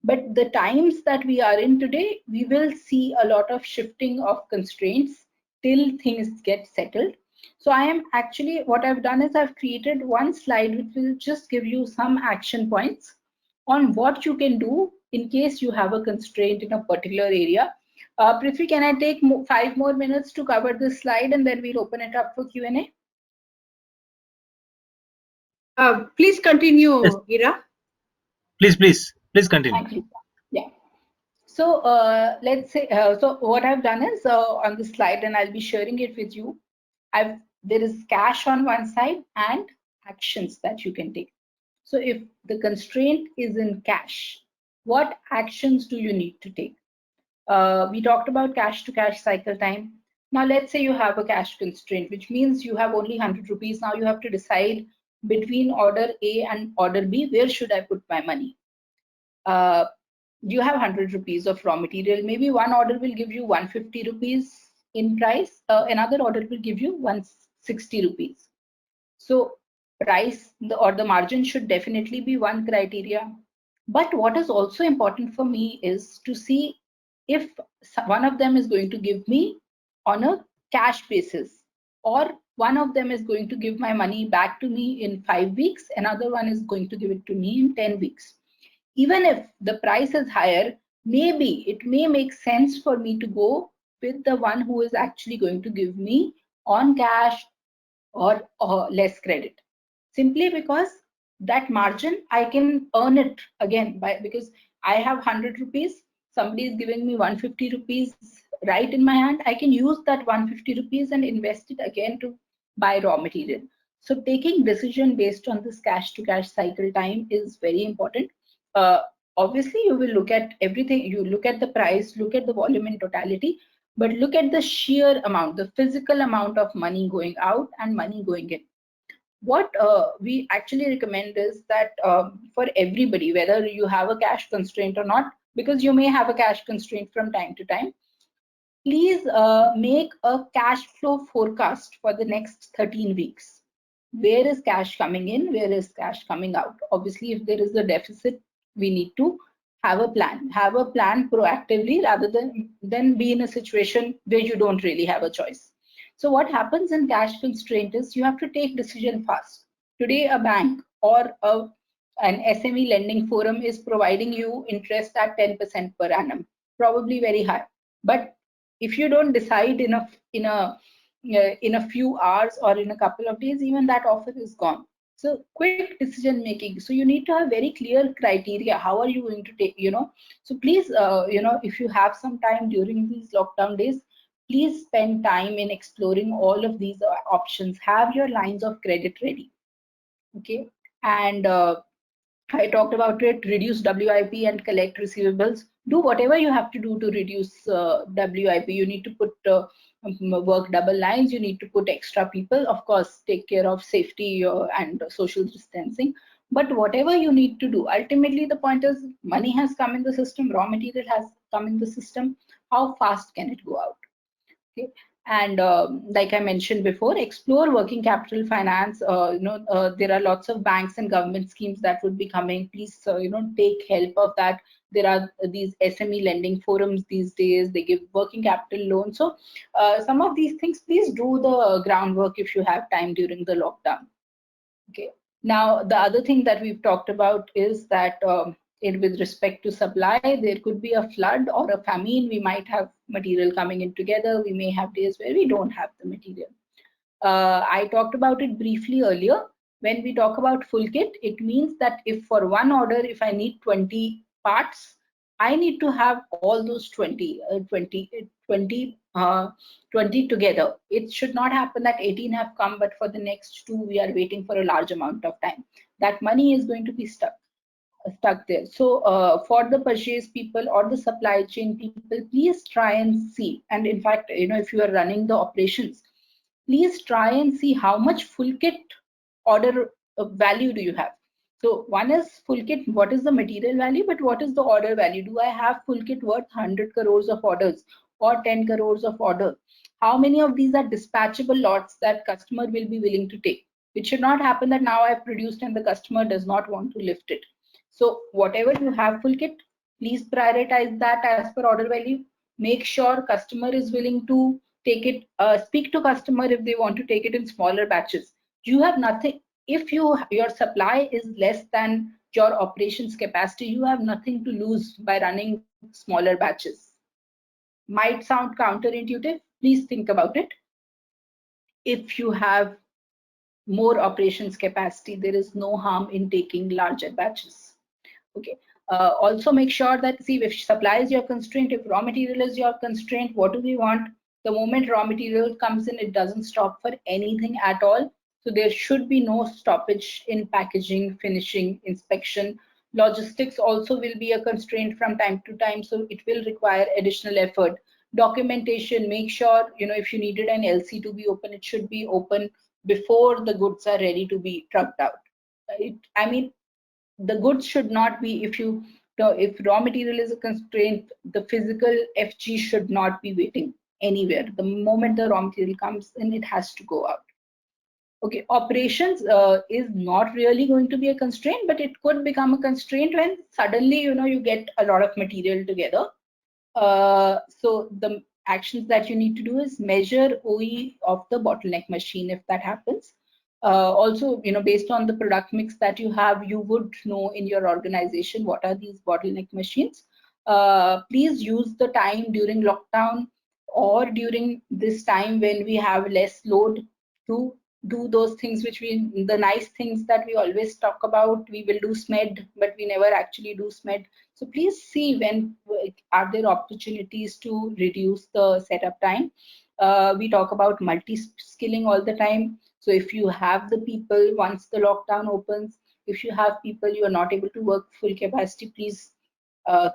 But the times that we are in today, we will see a lot of shifting of constraints till things get settled. So I am actually, what I've done is I've created one slide which will just give you some action points on what you can do in case you have a constraint in a particular area. Prithvi, can I take 5 more minutes to cover this slide, and then we'll open it up for Q&A? Please continue, yes. Ira. Please continue. Thank you. Yeah. So let's say, so what I've done is on the slide, and I'll be sharing it with you. There is cash on one side and actions that you can take. So if the constraint is in cash, what actions do you need to take? We talked about cash to cash cycle time. Now, let's say you have a cash constraint, which means you have only 100 rupees. Now you have to decide between order A and order B, where should I put my money? You have 100 rupees of raw material. Maybe one order will give you 150 rupees in price. Another order will give you 160 rupees. So price or the margin should definitely be one criteria. But what is also important for me is to see if one of them is going to give me on a cash basis, or one of them is going to give my money back to me in 5 weeks, another one is going to give it to me in 10 weeks. Even if the price is higher, maybe it may make sense for me to go with the one who is actually going to give me on cash or less credit, simply because that margin I can earn it again because I have 100 rupees, somebody is giving me 150 rupees right in my hand. I can use that 150 rupees and invest it again to buy raw material. So taking decision based on this cash to cash cycle time is very important. Obviously you will look at everything, you look at the price, look at the volume in totality, but look at the sheer amount, the physical amount of money going out and money going in. What we actually recommend is that for everybody, whether you have a cash constraint or not, because you may have a cash constraint from time to time, please make a cash flow forecast for the next 13 weeks. Where is cash coming in? Where is cash coming out? Obviously, if there is a deficit, we need to have a plan proactively, rather than be in a situation where you don't really have a choice. So what happens in cash constraint is you have to take decision fast. Today, a bank or an SME lending forum is providing you interest at 10% per annum, probably very high. But if you don't decide in a few hours or in a couple of days, even that offer is gone. So quick decision making. So you need to have very clear criteria. How are you going to take, so please, if you have some time during these lockdown days, please spend time in exploring all of these options. Have your lines of credit ready. Okay. And I talked about it, reduce WIP and collect receivables. Do whatever you have to do to reduce WIP. You need to put work double lines, you need to put extra people, of course, take care of safety and social distancing. But whatever you need to do, ultimately the point is money has come in the system, raw material has come in the system. How fast can it go out? Okay. And like I mentioned before, explore working capital finance. There are lots of banks and government schemes that would be coming. Please, take help of that. There are these SME lending forums these days. They give working capital loans. So some of these things, please do the groundwork if you have time during the lockdown. Okay. Now, the other thing that we've talked about is that with respect to supply, there could be a flood or a famine. We might have material coming in together. We may have days where we don't have the material. I talked about it briefly earlier. When we talk about full kit, it means that if for one order, if I need 20 parts, I need to have all those 20 together. It should not happen that 18 have come, but for the next 2, we are waiting for a large amount of time. That money is going to be stuck there. So for the purchase people or the supply chain people, please try and see. And in fact, if you are running the operations, please try and see how much full kit order value do you have. So one is full kit, what is the material value, but what is the order value? Do I have full kit worth 100 crores of orders or 10 crores of order? How many of these are dispatchable lots that customer will be willing to take? It should not happen that now I've produced and the customer does not want to lift it. So whatever you have full kit, please prioritize that as per order value. Make sure customer is willing to take it. Speak to customer if they want to take it in smaller batches. You have nothing. If your supply is less than your operations capacity, you have nothing to lose by running smaller batches. Might sound counterintuitive. Please think about it. If you have more operations capacity, there is no harm in taking larger batches. Okay. Also make sure that, see, if supply is your constraint, if raw material is your constraint, what do we want? The moment raw material comes in, it doesn't stop for anything at all. So there should be no stoppage in packaging, finishing, inspection. Logistics also will be a constraint from time to time. So it will require additional effort. documentation, make sure, if you needed an LC to be open, it should be open before the goods are ready to be trucked out. The goods should not be, if raw material is a constraint, the physical FG should not be waiting anywhere. The moment the raw material comes in, it has to go out. Okay, operations is not really going to be a constraint, but it could become a constraint when suddenly, you get a lot of material together. So the actions that you need to do is measure OE of the bottleneck machine if that happens. Also, based on the product mix that you have, you would know in your organization what are these bottleneck machines. Please use the time during lockdown or during this time when we have less load to do those things the nice things that we always talk about. We will do SMED, but we never actually do SMED. So please see when are there opportunities to reduce the setup time. We talk about multi-skilling all the time. So if you have the people, once the lockdown opens, if you have people you are not able to work full capacity, please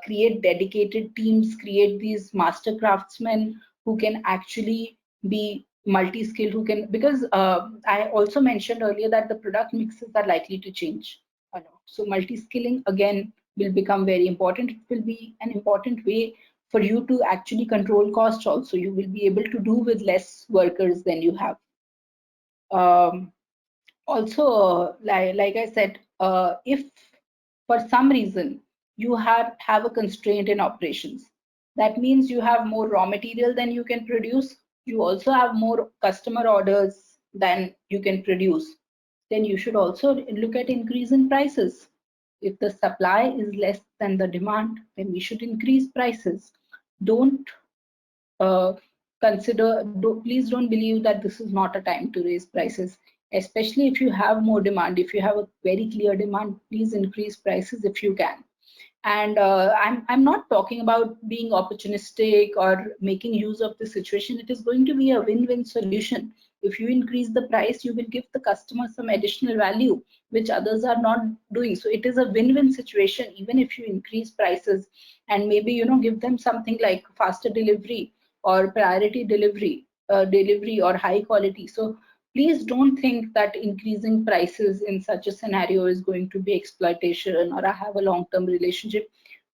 create dedicated teams, create these master craftsmen who can actually be multi-skilled, because I also mentioned earlier that the product mixes are likely to change a lot. So multi-skilling again will become very important. It will be an important way for you to actually control costs also. You will be able to do with less workers than you have. Also, like I said, if for some reason you have a constraint in operations, that means you have more raw material than you can produce. You also have more customer orders than you can produce. Then you should also look at increase in prices. If the supply is less than the demand, then we should increase prices. Don't please don't believe that this is not a time to raise prices, especially if you have more demand. If you have a very clear demand, please increase prices if you can. And I'm not talking about being opportunistic or making use of the situation. It is going to be a win-win solution. If you increase the price, you will give the customer some additional value, which others are not doing. So it is a win-win situation, even if you increase prices and maybe, give them something like faster delivery or priority delivery or high quality. So please don't think that increasing prices in such a scenario is going to be exploitation or I have a long-term relationship.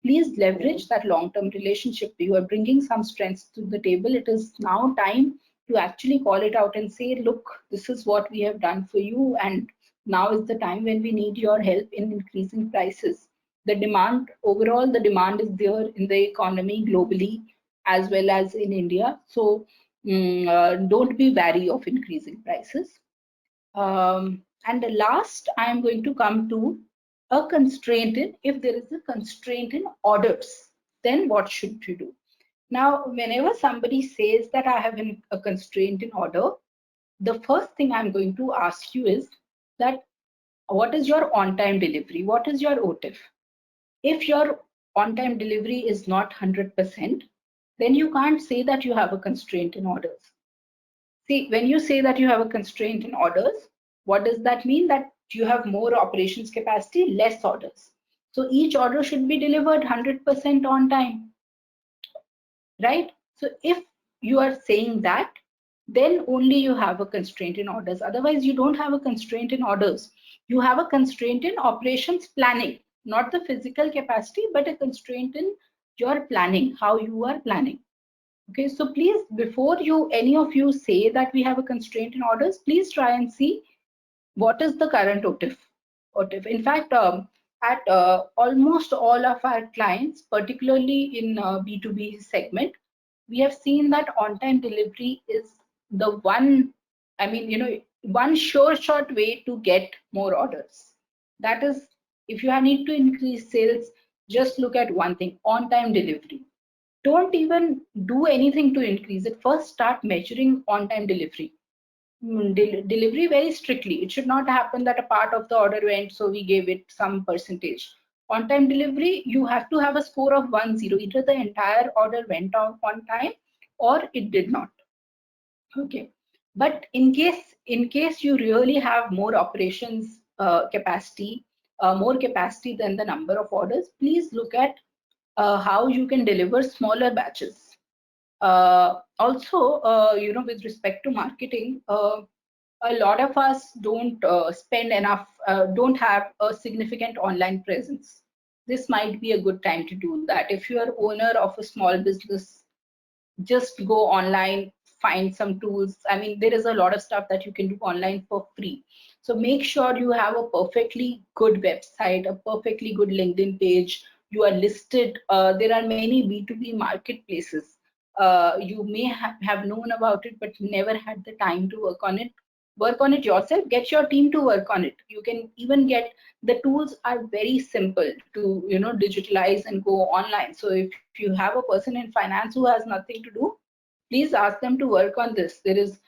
Please leverage that long-term relationship. You are bringing some strengths to the table. It is now time to actually call it out and say, look, this is what we have done for you, and now is the time when we need your help in increasing prices. The demand, overall, the demand is there in the economy globally as well as in India. So don't be wary of increasing prices. And the last, I am going to come to a constraint if there is a constraint in orders, then what should you do? Now, whenever somebody says that I have a constraint in order, the first thing I'm going to ask you is that what is your on-time delivery? What is your OTIF? If your on-time delivery is not 100%, then you can't say that you have a constraint in orders. See, when you say that you have a constraint in orders, what does that mean? That you have more operations capacity, less orders. So each order should be delivered 100% on time, right? So if you are saying that, then only you have a constraint in orders. Otherwise, you don't have a constraint in orders. You have a constraint in operations planning, not the physical capacity, but a constraint in your planning, how you are planning. Okay, so please, before any of you say that we have a constraint in orders, please try and see what is the current OTIF. In fact, at almost all of our clients, particularly in B2B segment, we have seen that on-time delivery is the one, one sure shot way to get more orders. That is, if you need to increase sales, just look at one thing, on-time delivery. Don't even do anything to increase it. First, start measuring on-time delivery. Delivery very strictly. It should not happen that a part of the order went, so we gave it some percentage. On-time delivery, you have to have a score of 1-0. Either the entire order went on time or it did not. Okay. But in case you really have more operations capacity, more capacity than the number of orders, please look at how you can deliver smaller batches. Also, with respect to marketing, a lot of us don't spend enough, don't have a significant online presence. This might be a good time to do that. If you are owner of a small business, just go online, find some tools. I mean, there is a lot of stuff that you can do online for free. So make sure you have a perfectly good website, a perfectly good LinkedIn page. You are listed. There are many B2B marketplaces. You may have known about it, but never had the time to work on it. Work on it yourself. Get your team to work on it. You can even get, the tools are very simple to digitalize and go online. So if you have a person in finance who has nothing to do, please ask them to work on this. There is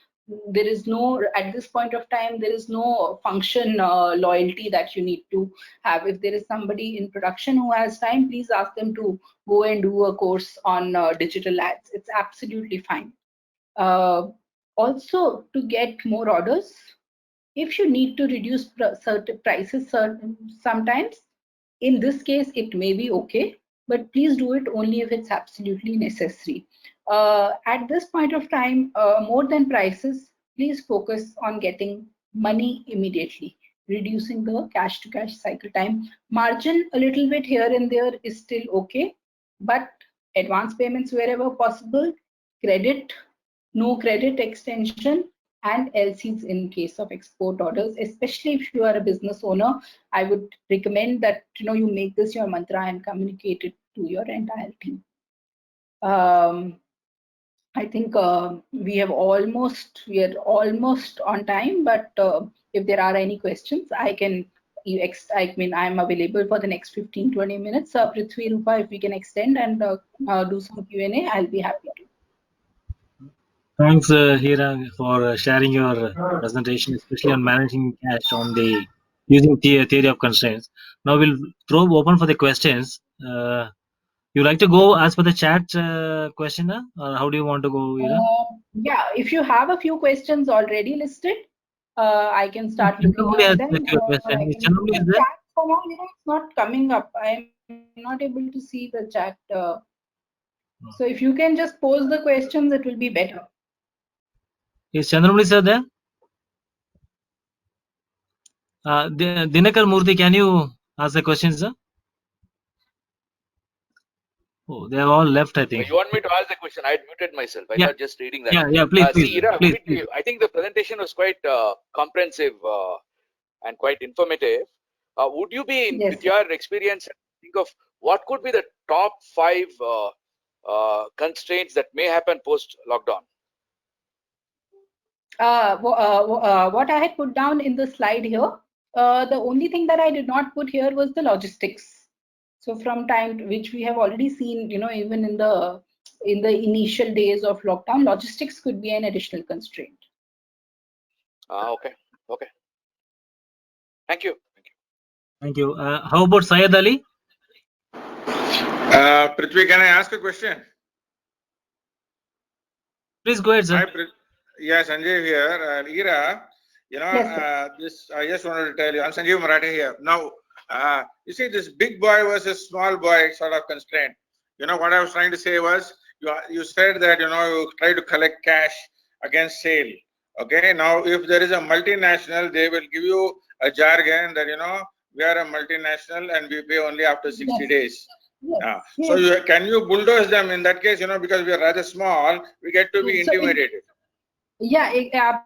no, at this point of time, there is no function loyalty that you need to have. If there is somebody in production who has time, please ask them to go and do a course on digital ads. It's absolutely fine. Also, to get more orders, if you need to reduce certain prices sometimes, in this case, it may be okay, but please do it only if it's absolutely necessary. At this point of time, more than prices, please focus on getting money immediately, reducing the cash to cash cycle time. Margin a little bit here and there is still okay, but advance payments wherever possible, credit, no credit extension, and LCs in case of export orders. Especially if you are a business owner, I would recommend that you make this your mantra and communicate it to your entire team. I think we are almost on time, but if there are any questions, I'm available for the next 15-20 minutes. Prithvi, Rupa, if we can extend and do some Q&A, I'll be happy to. Thanks, Hira, for sharing your presentation, especially on managing cash on the using theory of constraints. Now we'll throw open for the questions. You like to go as per the chat question, or how do you want to go, Hira? Yeah, if you have a few questions already listed, I can start looking at them. Somehow, it's not coming up. I'm not able to see the chat. So if you can just pose the questions, it will be better. Is Chandramani sir there? Dinakar Murthy, can you ask the questions, sir? Oh, they have all left, I think. You want me to ask the question? I had muted myself. I thought just reading that. Yeah, please, please. I think the presentation was quite comprehensive and quite informative. Would you be, with your experience, think of what could be the top 5 constraints that may happen post-lockdown? What I had put down in the slide here, the only thing that I did not put here was the logistics. So from time which we have already seen, even in the initial days of lockdown, logistics could be an additional constraint. Okay. Thank you. Thank you. How about Syed Ali? Prithvi, can I ask a question? Please go ahead, sir. Yes, Sanjeev here. Ira, this I just wanted to tell you. I'm Sanjeev Marathi here. Now, you see this big boy versus small boy sort of constraint. What I was trying to say was, you said that you try to collect cash against sale. Okay. Now, if there is a multinational, they will give you a jargon that we are a multinational and we pay only after 60 days. Yes. So can you bulldoze them in that case? Because we are rather small, we get to be intimidated. Yeah,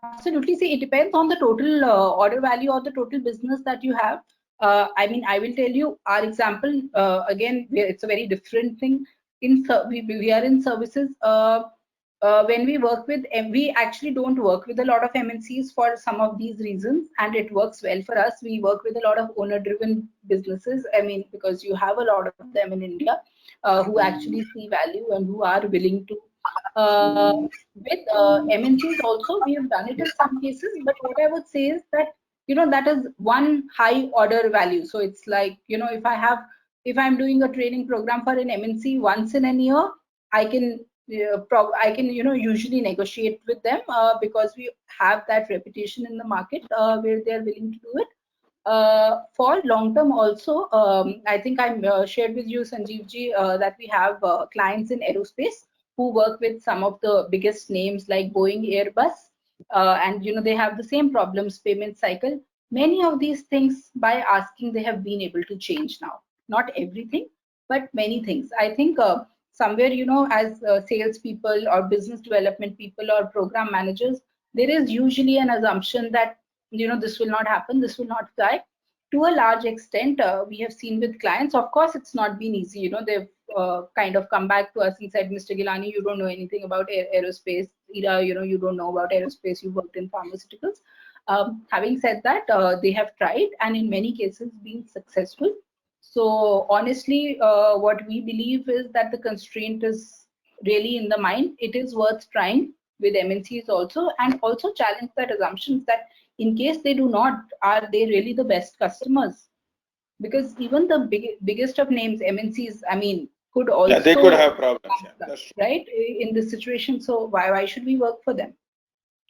absolutely. See, it depends on the total order value or the total business that you have. I will tell you our example. Again, it's a very different thing. We are in services. When we work with, we actually don't work with a lot of MNCs for some of these reasons, and it works well for us. We work with a lot of owner-driven businesses. Because you have a lot of them in India who actually see value and who are willing to. With MNCs also, we have done it in some cases, but what I would say is that that is one high order value. So it's like if I'm doing a training program for an MNC once in a year, I can usually negotiate with them because we have that reputation in the market where they are willing to do it. For long term also, I think I shared with you, Sanjeev ji, that we have clients in aerospace who work with some of the biggest names like Boeing, Airbus, and they have the same problems, payment cycle. Many of these things, by asking, they have been able to change now. Not everything, but many things. I think somewhere, as salespeople or business development people or program managers, there is usually an assumption that this will not happen, this will not fly. To a large extent, we have seen with clients. Of course, it's not been easy. They've kind of come back to us and said, Mr. Gilani, you don't know anything about aerospace. Ira, you don't know about aerospace. You worked in pharmaceuticals. Having said that, they have tried and in many cases been successful. So honestly, what we believe is that the constraint is really in the mind. It is worth trying with MNCs also, and also challenge that assumptions that in case they do not, are they really the best customers? Because even the biggest of names, MNCs, I mean, could also they could have problems, right, in this situation. So why should we work for them?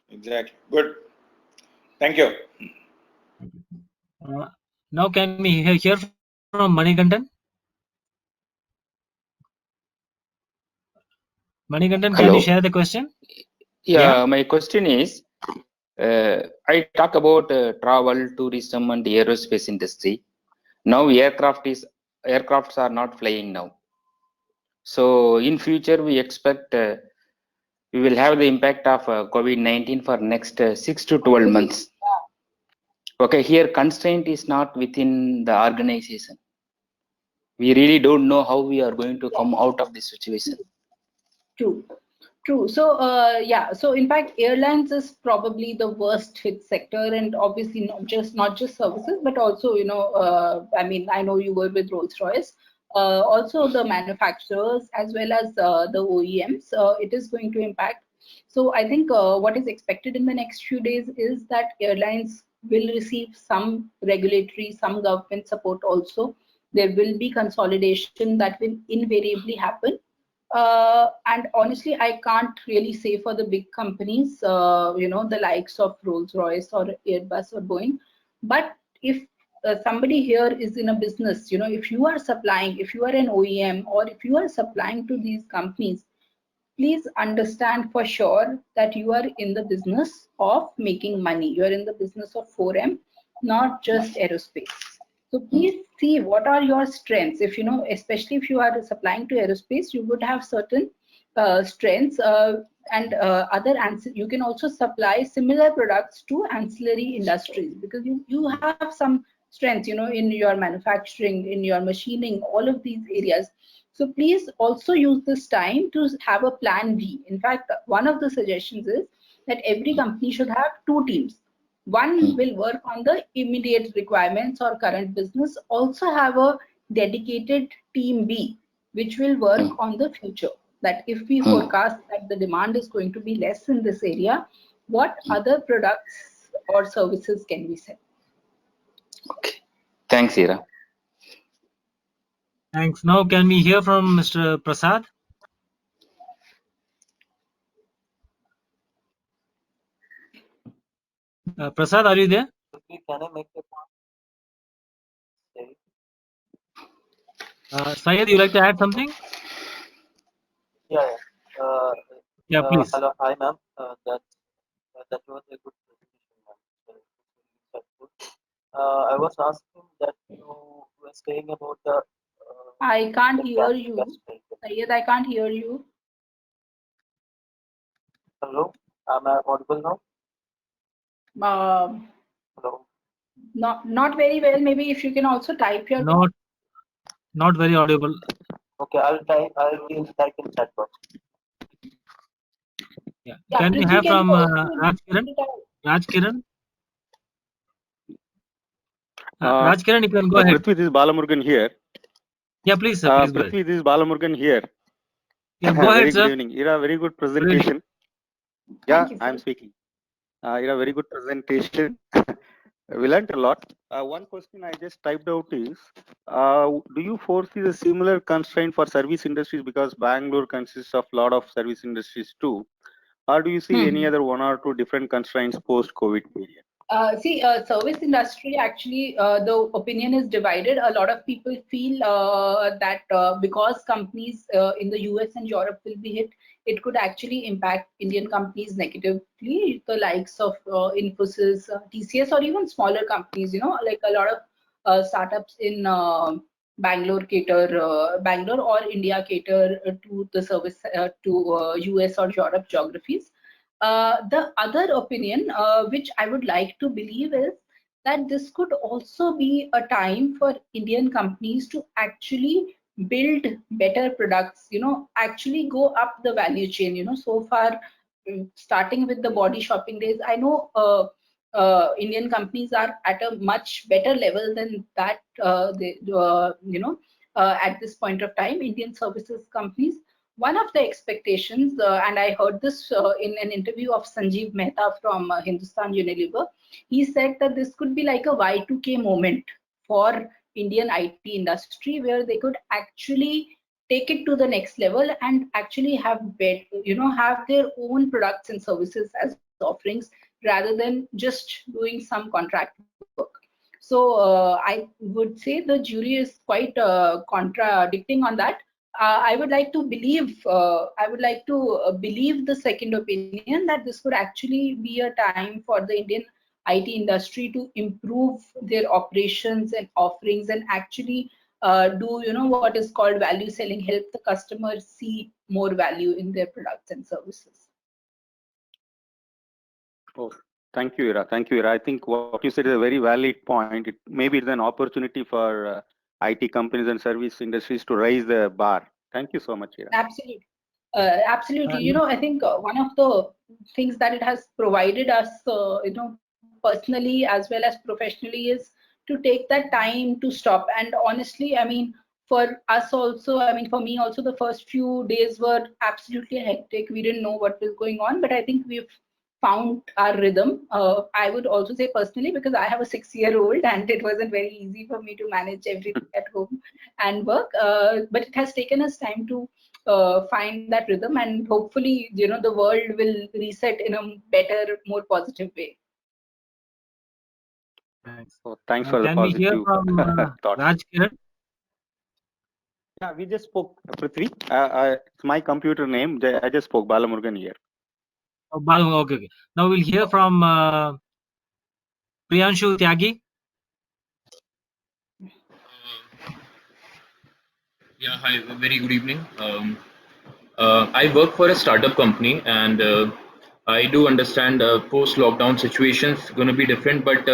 Exactly. Good. Thank you. Now can we hear from Manikandan? Manikandan, can you share the question? Yeah, my question is, I talk about travel, tourism, and the aerospace industry. Now aircrafts are not flying now. So in future, we expect we will have the impact of COVID-19 for next 6 to 12 months. Okay, here constraint is not within the organization. We really don't know how we are going to come out of this situation. True. So so in fact, airlines is probably the worst hit sector, and obviously not just services, but also I mean, I know you were with Rolls-Royce, also the manufacturers as well as the OEMs. It is going to impact. So I think what is expected in the next few days is that airlines will receive some regulatory, some government support also. There will be consolidation that will invariably happen. And honestly, I can't really say for the big companies, the likes of Rolls-Royce or Airbus or Boeing. But if somebody here is in a business, if you are supplying, if you are an OEM, or if you are supplying to these companies, please understand for sure that you are in the business of making money. You are in the business of 4M, not just aerospace. So please see what are your strengths. If especially if you are supplying to aerospace, you would have certain strengths and other you can also supply similar products to ancillary industries, because you have some strengths, in your manufacturing, in your machining, all of these areas. So please also use this time to have a plan B. In fact, one of the suggestions is that every company should have 2 teams. One will work on the immediate requirements or current business, also have a dedicated team B, which will work on the future. That if we forecast that the demand is going to be less in this area, what other products or services can we sell? Okay. Thanks, Ira. Thanks. Now can we hear from Mr. Prasad? Prasad, are you there? Can I make a point? Syed, you like to add something? Yeah. Yeah, please. Hello, hi, ma'am. That was a good presentation, ma'am. I was asking that you were saying about the. I can't hear you. Syed, I can't hear you. Hello, am I audible now? Hello. Not very well. Maybe if you can also type your. Not very audible. Okay, I'll type in chat box. Yeah. Can we have from Raj Kiran? Raj Kiran? Raj Kiran, you can go ahead. Prithvi, this is Balamurugan here. Yeah, please, sir. Please Prithvi, this is Balamurugan here. Yeah, go ahead, sir. Good evening. Ira, very good presentation. Yeah, I'm speaking. Ira, very good presentation. We learned a lot. One question I just typed out is, do you foresee the similar constraint for service industries, because Bangalore consists of a lot of service industries too? Or do you see any other 1 or 2 different constraints post-COVID period? Service industry, actually, the opinion is divided. A lot of people feel that because companies in the US and Europe will be hit, it could actually impact Indian companies negatively, the likes of Infosys, TCS, or even smaller companies, like a lot of startups in Bangalore or India cater to the service to US or Europe geographies. The other opinion, which I would like to believe, is that this could also be a time for Indian companies to actually build better products, actually go up the value chain. So far, starting with the body shopping days, I know Indian companies are at a much better level than that. At this point of time, Indian services companies, one of the expectations, and I heard this in an interview of Sanjeev Mehta from Hindustan Unilever, he said that this could be like a Y2K moment for Indian IT industry, where they could actually take it to the next level and actually have have their own products and services as offerings rather than just doing some contract work. So I would say the jury is quite contradicting on that. I would like to believe the second opinion, that this could actually be a time for the Indian IT industry to improve their operations and offerings and actually do what is called value selling, help the customers see more value in their products and services. Oh, thank you, Ira. Thank you, Ira. I think what you said is a very valid point. Maybe it's an opportunity for IT companies and service industries to raise the bar. Thank you so much, Ira. Absolutely. Absolutely. I think one of the things that it has provided us, personally as well as professionally, is to take that time to stop. And honestly, I mean, for us also, for me also, the first few days were absolutely hectic. We didn't know what was going on, but I think we've found our rhythm. I would also say personally, because I have a 6-year-old and it wasn't very easy for me to manage everything at home and work. But it has taken us time to find that rhythm, and hopefully, the world will reset in a better, more positive way. Thanks. So thanks for the Can we hear positive from thoughts. Raj Kiran? Yeah, we just spoke, Prithvi. It's my computer name. I just spoke Balamurugan here. Oh, okay. Now we'll hear from Priyanshu Tyagi. Yeah, hi, very good evening. I work for a startup company, and I do understand post-lockdown situations going to be different, but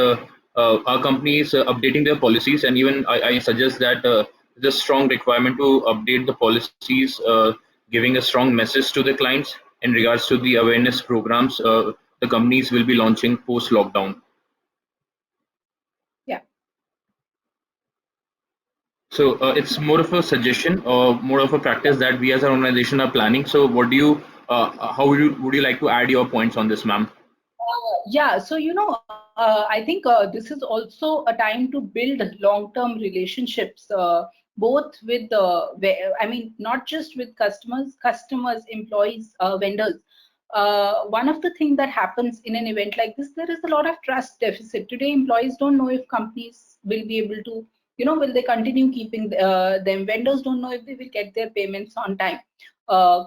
our company is updating their policies, and even I suggest that there's a strong requirement to update the policies, giving a strong message to the clients in regards to the awareness programs the companies will be launching post-lockdown. Yeah. So it's more of a suggestion or more of a practice that we as an organization are planning. So what do you, how would you like to add your points on this, ma'am? Yeah, so I think this is also a time to build long-term relationships, both with not just with customers, employees, vendors. One of the things that happens in an event like this, there is a lot of trust deficit. Today, employees don't know if companies will be able to, will they continue keeping them? Vendors don't know if they will get their payments on time.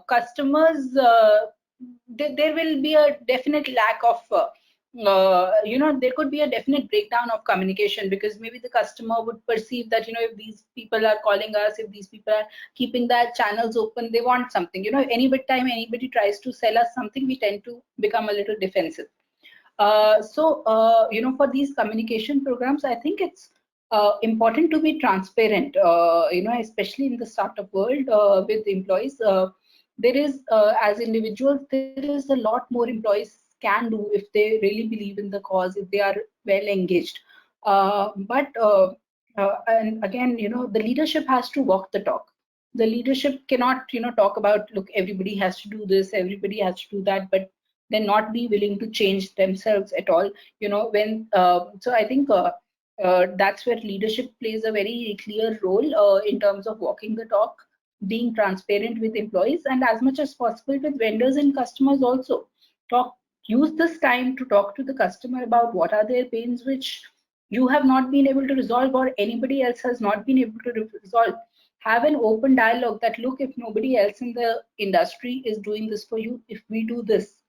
Customers, there will be a definite lack of, there could be a definite breakdown of communication, because maybe the customer would perceive that, if these people are calling us, if these people are keeping their channels open, they want something. Any bit time anybody tries to sell us something, we tend to become a little defensive. For these communication programs, I think it's important to be transparent, especially in the startup world with employees. There is, as individuals, there is a lot more employees can do if they really believe in the cause, if they are well engaged. And again, the leadership has to walk the talk. The leadership cannot, talk about, look, everybody has to do this, everybody has to do that, but then not be willing to change themselves at all. So I think that's where leadership plays a very clear role in terms of walking the talk, being transparent with employees, and as much as possible with vendors and customers also. Talk use this time to talk to the customer about what are their pains which you have not been able to resolve or anybody else has not been able to resolve. Have an open dialogue that, look, if nobody else in the industry is doing this for you, if we do this,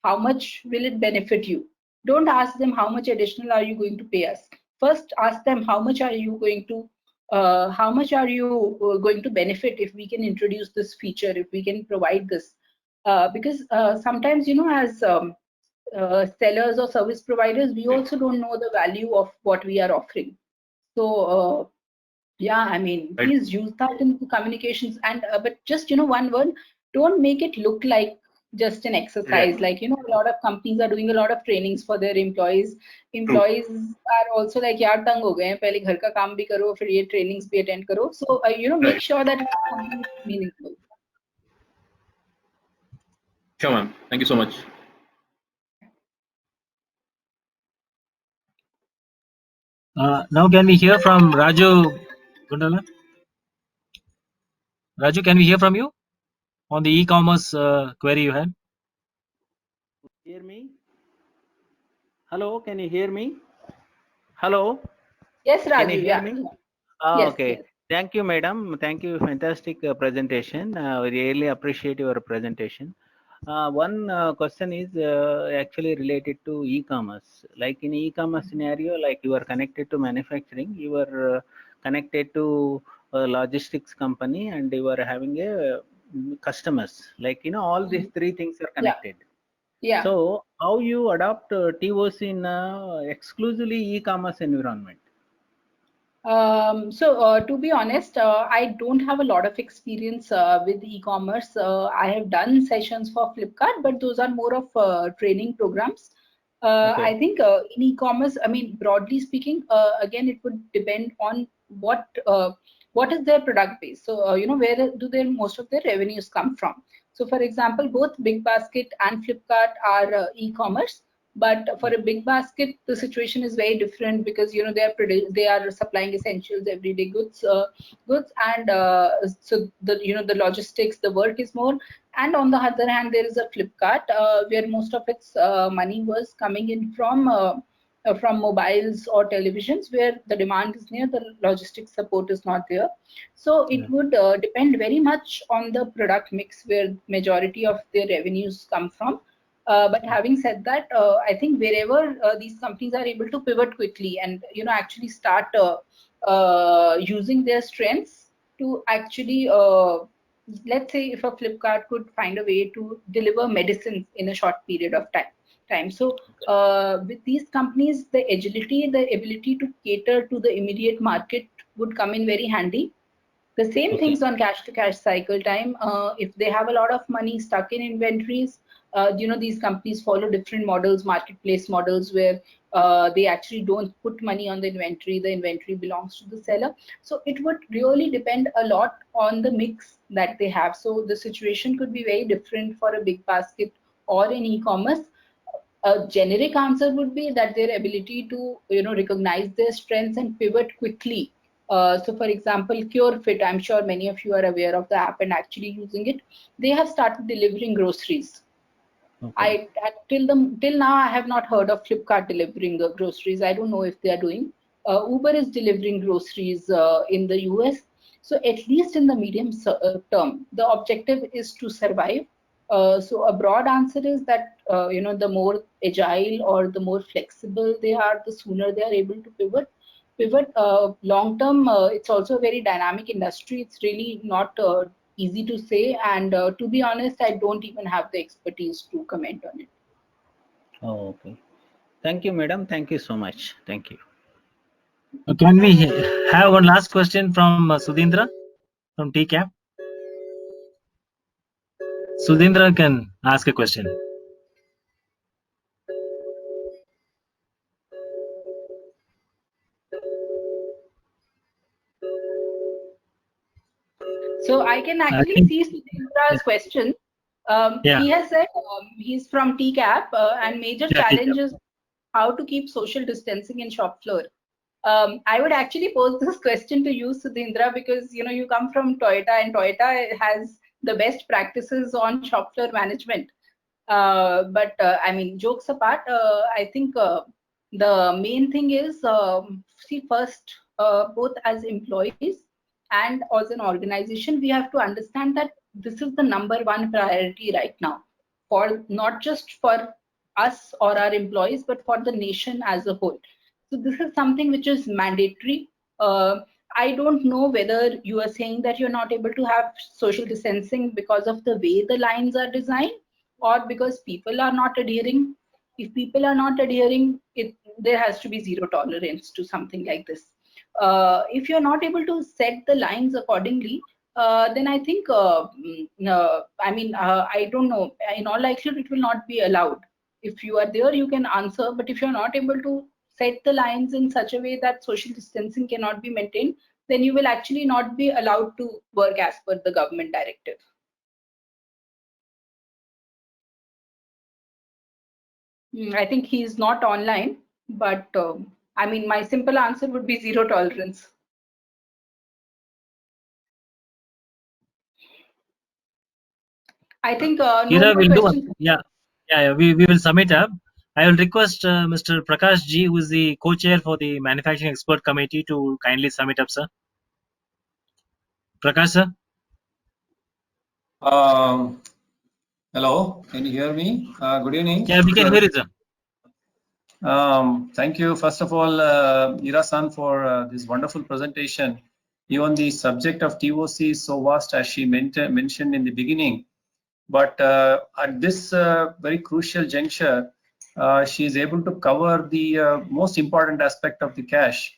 how much will it benefit you? Don't ask them how much additional are you going to pay us. First, ask them how much are you going to benefit if we can introduce this feature, if we can provide this. Because sometimes, as sellers or service providers, we also don't know the value of what we are offering. So yeah, I mean, please use that in the communications. And but just one word, don't make it look like just an exercise. Like a lot of companies are doing a lot of trainings for their employees. Employees are also like, yaar tang ho gaye hain, pehle ghar ka kaam bhi karo, fir ye trainings bhi attend karo. So make sure that it's meaningful. Sure, ma'am. Thank you so much. Now can we hear from Raju Gundala? Raju, can we hear from you on the e-commerce query you had? Hear me? Hello, can you hear me? Hello? Yes, Raju. Can you hear Yeah. me? Yes, Okay. yes. Thank you, madam. Thank you. Fantastic presentation. We really appreciate your presentation. One question is actually related to e-commerce. Like in e-commerce scenario, like you are connected to manufacturing, you are connected to a logistics company, and you are having a customers. Like all these three things are connected. Yeah. So how you adopt TOC in exclusively e-commerce environment? To be honest, I don't have a lot of experience with e-commerce. I have done sessions for Flipkart, but those are more of training programs. I think in e-commerce, I mean, broadly speaking, again, it would depend on what is their product base. So, where do most of their revenues come from? So, for example, both BigBasket and Flipkart are e-commerce. But for a big basket, the situation is very different because they are supplying essentials, everyday goods, and so the logistics, the work is more. And on the other hand, there is a Flipkart where most of its money was coming in from mobiles or televisions, where the demand is near, the logistics support is not there. So it would depend very much on the product mix where majority of their revenues come from. But having said that, I think wherever these companies are able to pivot quickly and actually start using their strengths to actually, let's say, if a Flipkart could find a way to deliver medicines in a short period of time. So with these companies, the agility, the ability to cater to the immediate market would come in very handy. The same things on cash-to-cash cycle time. If they have a lot of money stuck in inventories, these companies follow different models, marketplace models, where they actually don't put money on the inventory belongs to the seller. So it would really depend a lot on the mix that they have. So the situation could be very different for a big basket or in e-commerce. A generic answer would be that their ability to recognize their strengths and pivot quickly. So for example, CureFit, I'm sure many of you are aware of the app and actually using it. They have started delivering groceries. Okay. Till now, I have not heard of Flipkart delivering groceries. I don't know if they are doing. Uber is delivering groceries in the US. So at least in the medium term, the objective is to survive. So a broad answer is that the more agile or the more flexible they are, the sooner they are able to pivot. Long term, it's also a very dynamic industry. It's really not easy to say, and to be honest, I don't even have the expertise to comment on it. Oh, okay. Thank you, madam. Thank you so much. Thank you. Can we have one last question from Sudhindra from TCAP? Sudhindra can ask a question. So I can actually see Sudhindra's question. He has said he's from TCAP and major challenge is how to keep social distancing in shop floor. I would actually pose this question to you, Sudhindra, because you come from Toyota and Toyota has the best practices on shop floor management. But I mean, jokes apart, I think the main thing is, see, first, both as employees and as an organization, we have to understand that this is the #1 priority right now, for not just for us or our employees, but for the nation as a whole. So this is something which is mandatory. I don't know whether you are saying that you're not able to have social distancing because of the way the lines are designed, or because people are not adhering. If people are not adhering, there has to be zero tolerance to something like this. If you're not able to set the lines accordingly, then I think, I don't know, in all likelihood, it will not be allowed. If you are there, you can answer, but if you're not able to set the lines in such a way that social distancing cannot be maintained, then you will actually not be allowed to work as per the government directive. I think he's not online, but I mean, my simple answer would be zero tolerance. I think no more questions. We will sum it up. I will request Mr. Prakash G, who is the co-chair for the Manufacturing Expert Committee, to kindly sum it up, sir. Prakash, sir. Hello, can you hear me? Good evening. Yeah, we can hear you, sir. Thank you, first of all, Ira-san, for this wonderful presentation. Even the subject of TOC is so vast, as she mentioned in the beginning. But at this very crucial juncture, she is able to cover the most important aspect of the cash.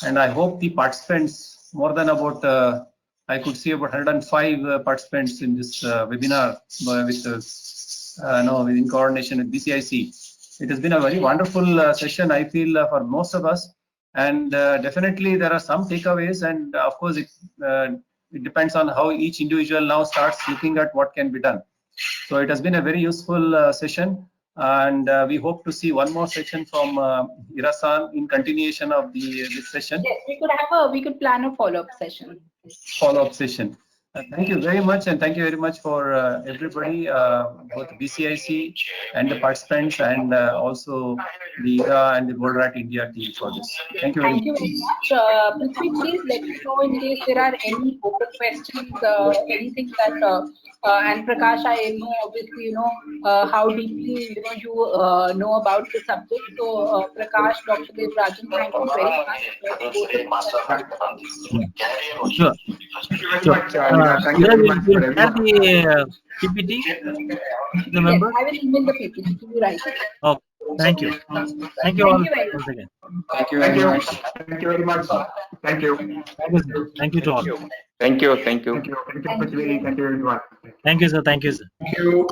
And I hope the participants, more than about, I could see about 105 participants in this webinar in coordination with BCIC. It has been a very wonderful session, I feel, for most of us. And definitely there are some takeaways, and of course it depends on how each individual now starts looking at what can be done. So it has been a very useful session, and we hope to see one more session from Ira-san in continuation of this session. Yes, we could plan a follow-up session. Thank you very much, and thank you very much for everybody, both BCIC and the participants, and also the IRA and the Bollorad India team for this. Thank you very much. Thank you very much. Prithvi, please let me know in case there are any open questions, anything that, and Prakash, I know obviously, how deeply, you know about the subject. So Prakash, Dr. Devarajan, thank you very much. Sure. Thank you very much for everyone. The PPT, remember? Yes, I will email the PPT to you right now. Okay, thank you. Thank you all once again. Thank you very much. Thank you very much. Thank you. Thank you to all. Thank you. Thank you, everyone. Thank you, sir. Thank you, sir. Thank you.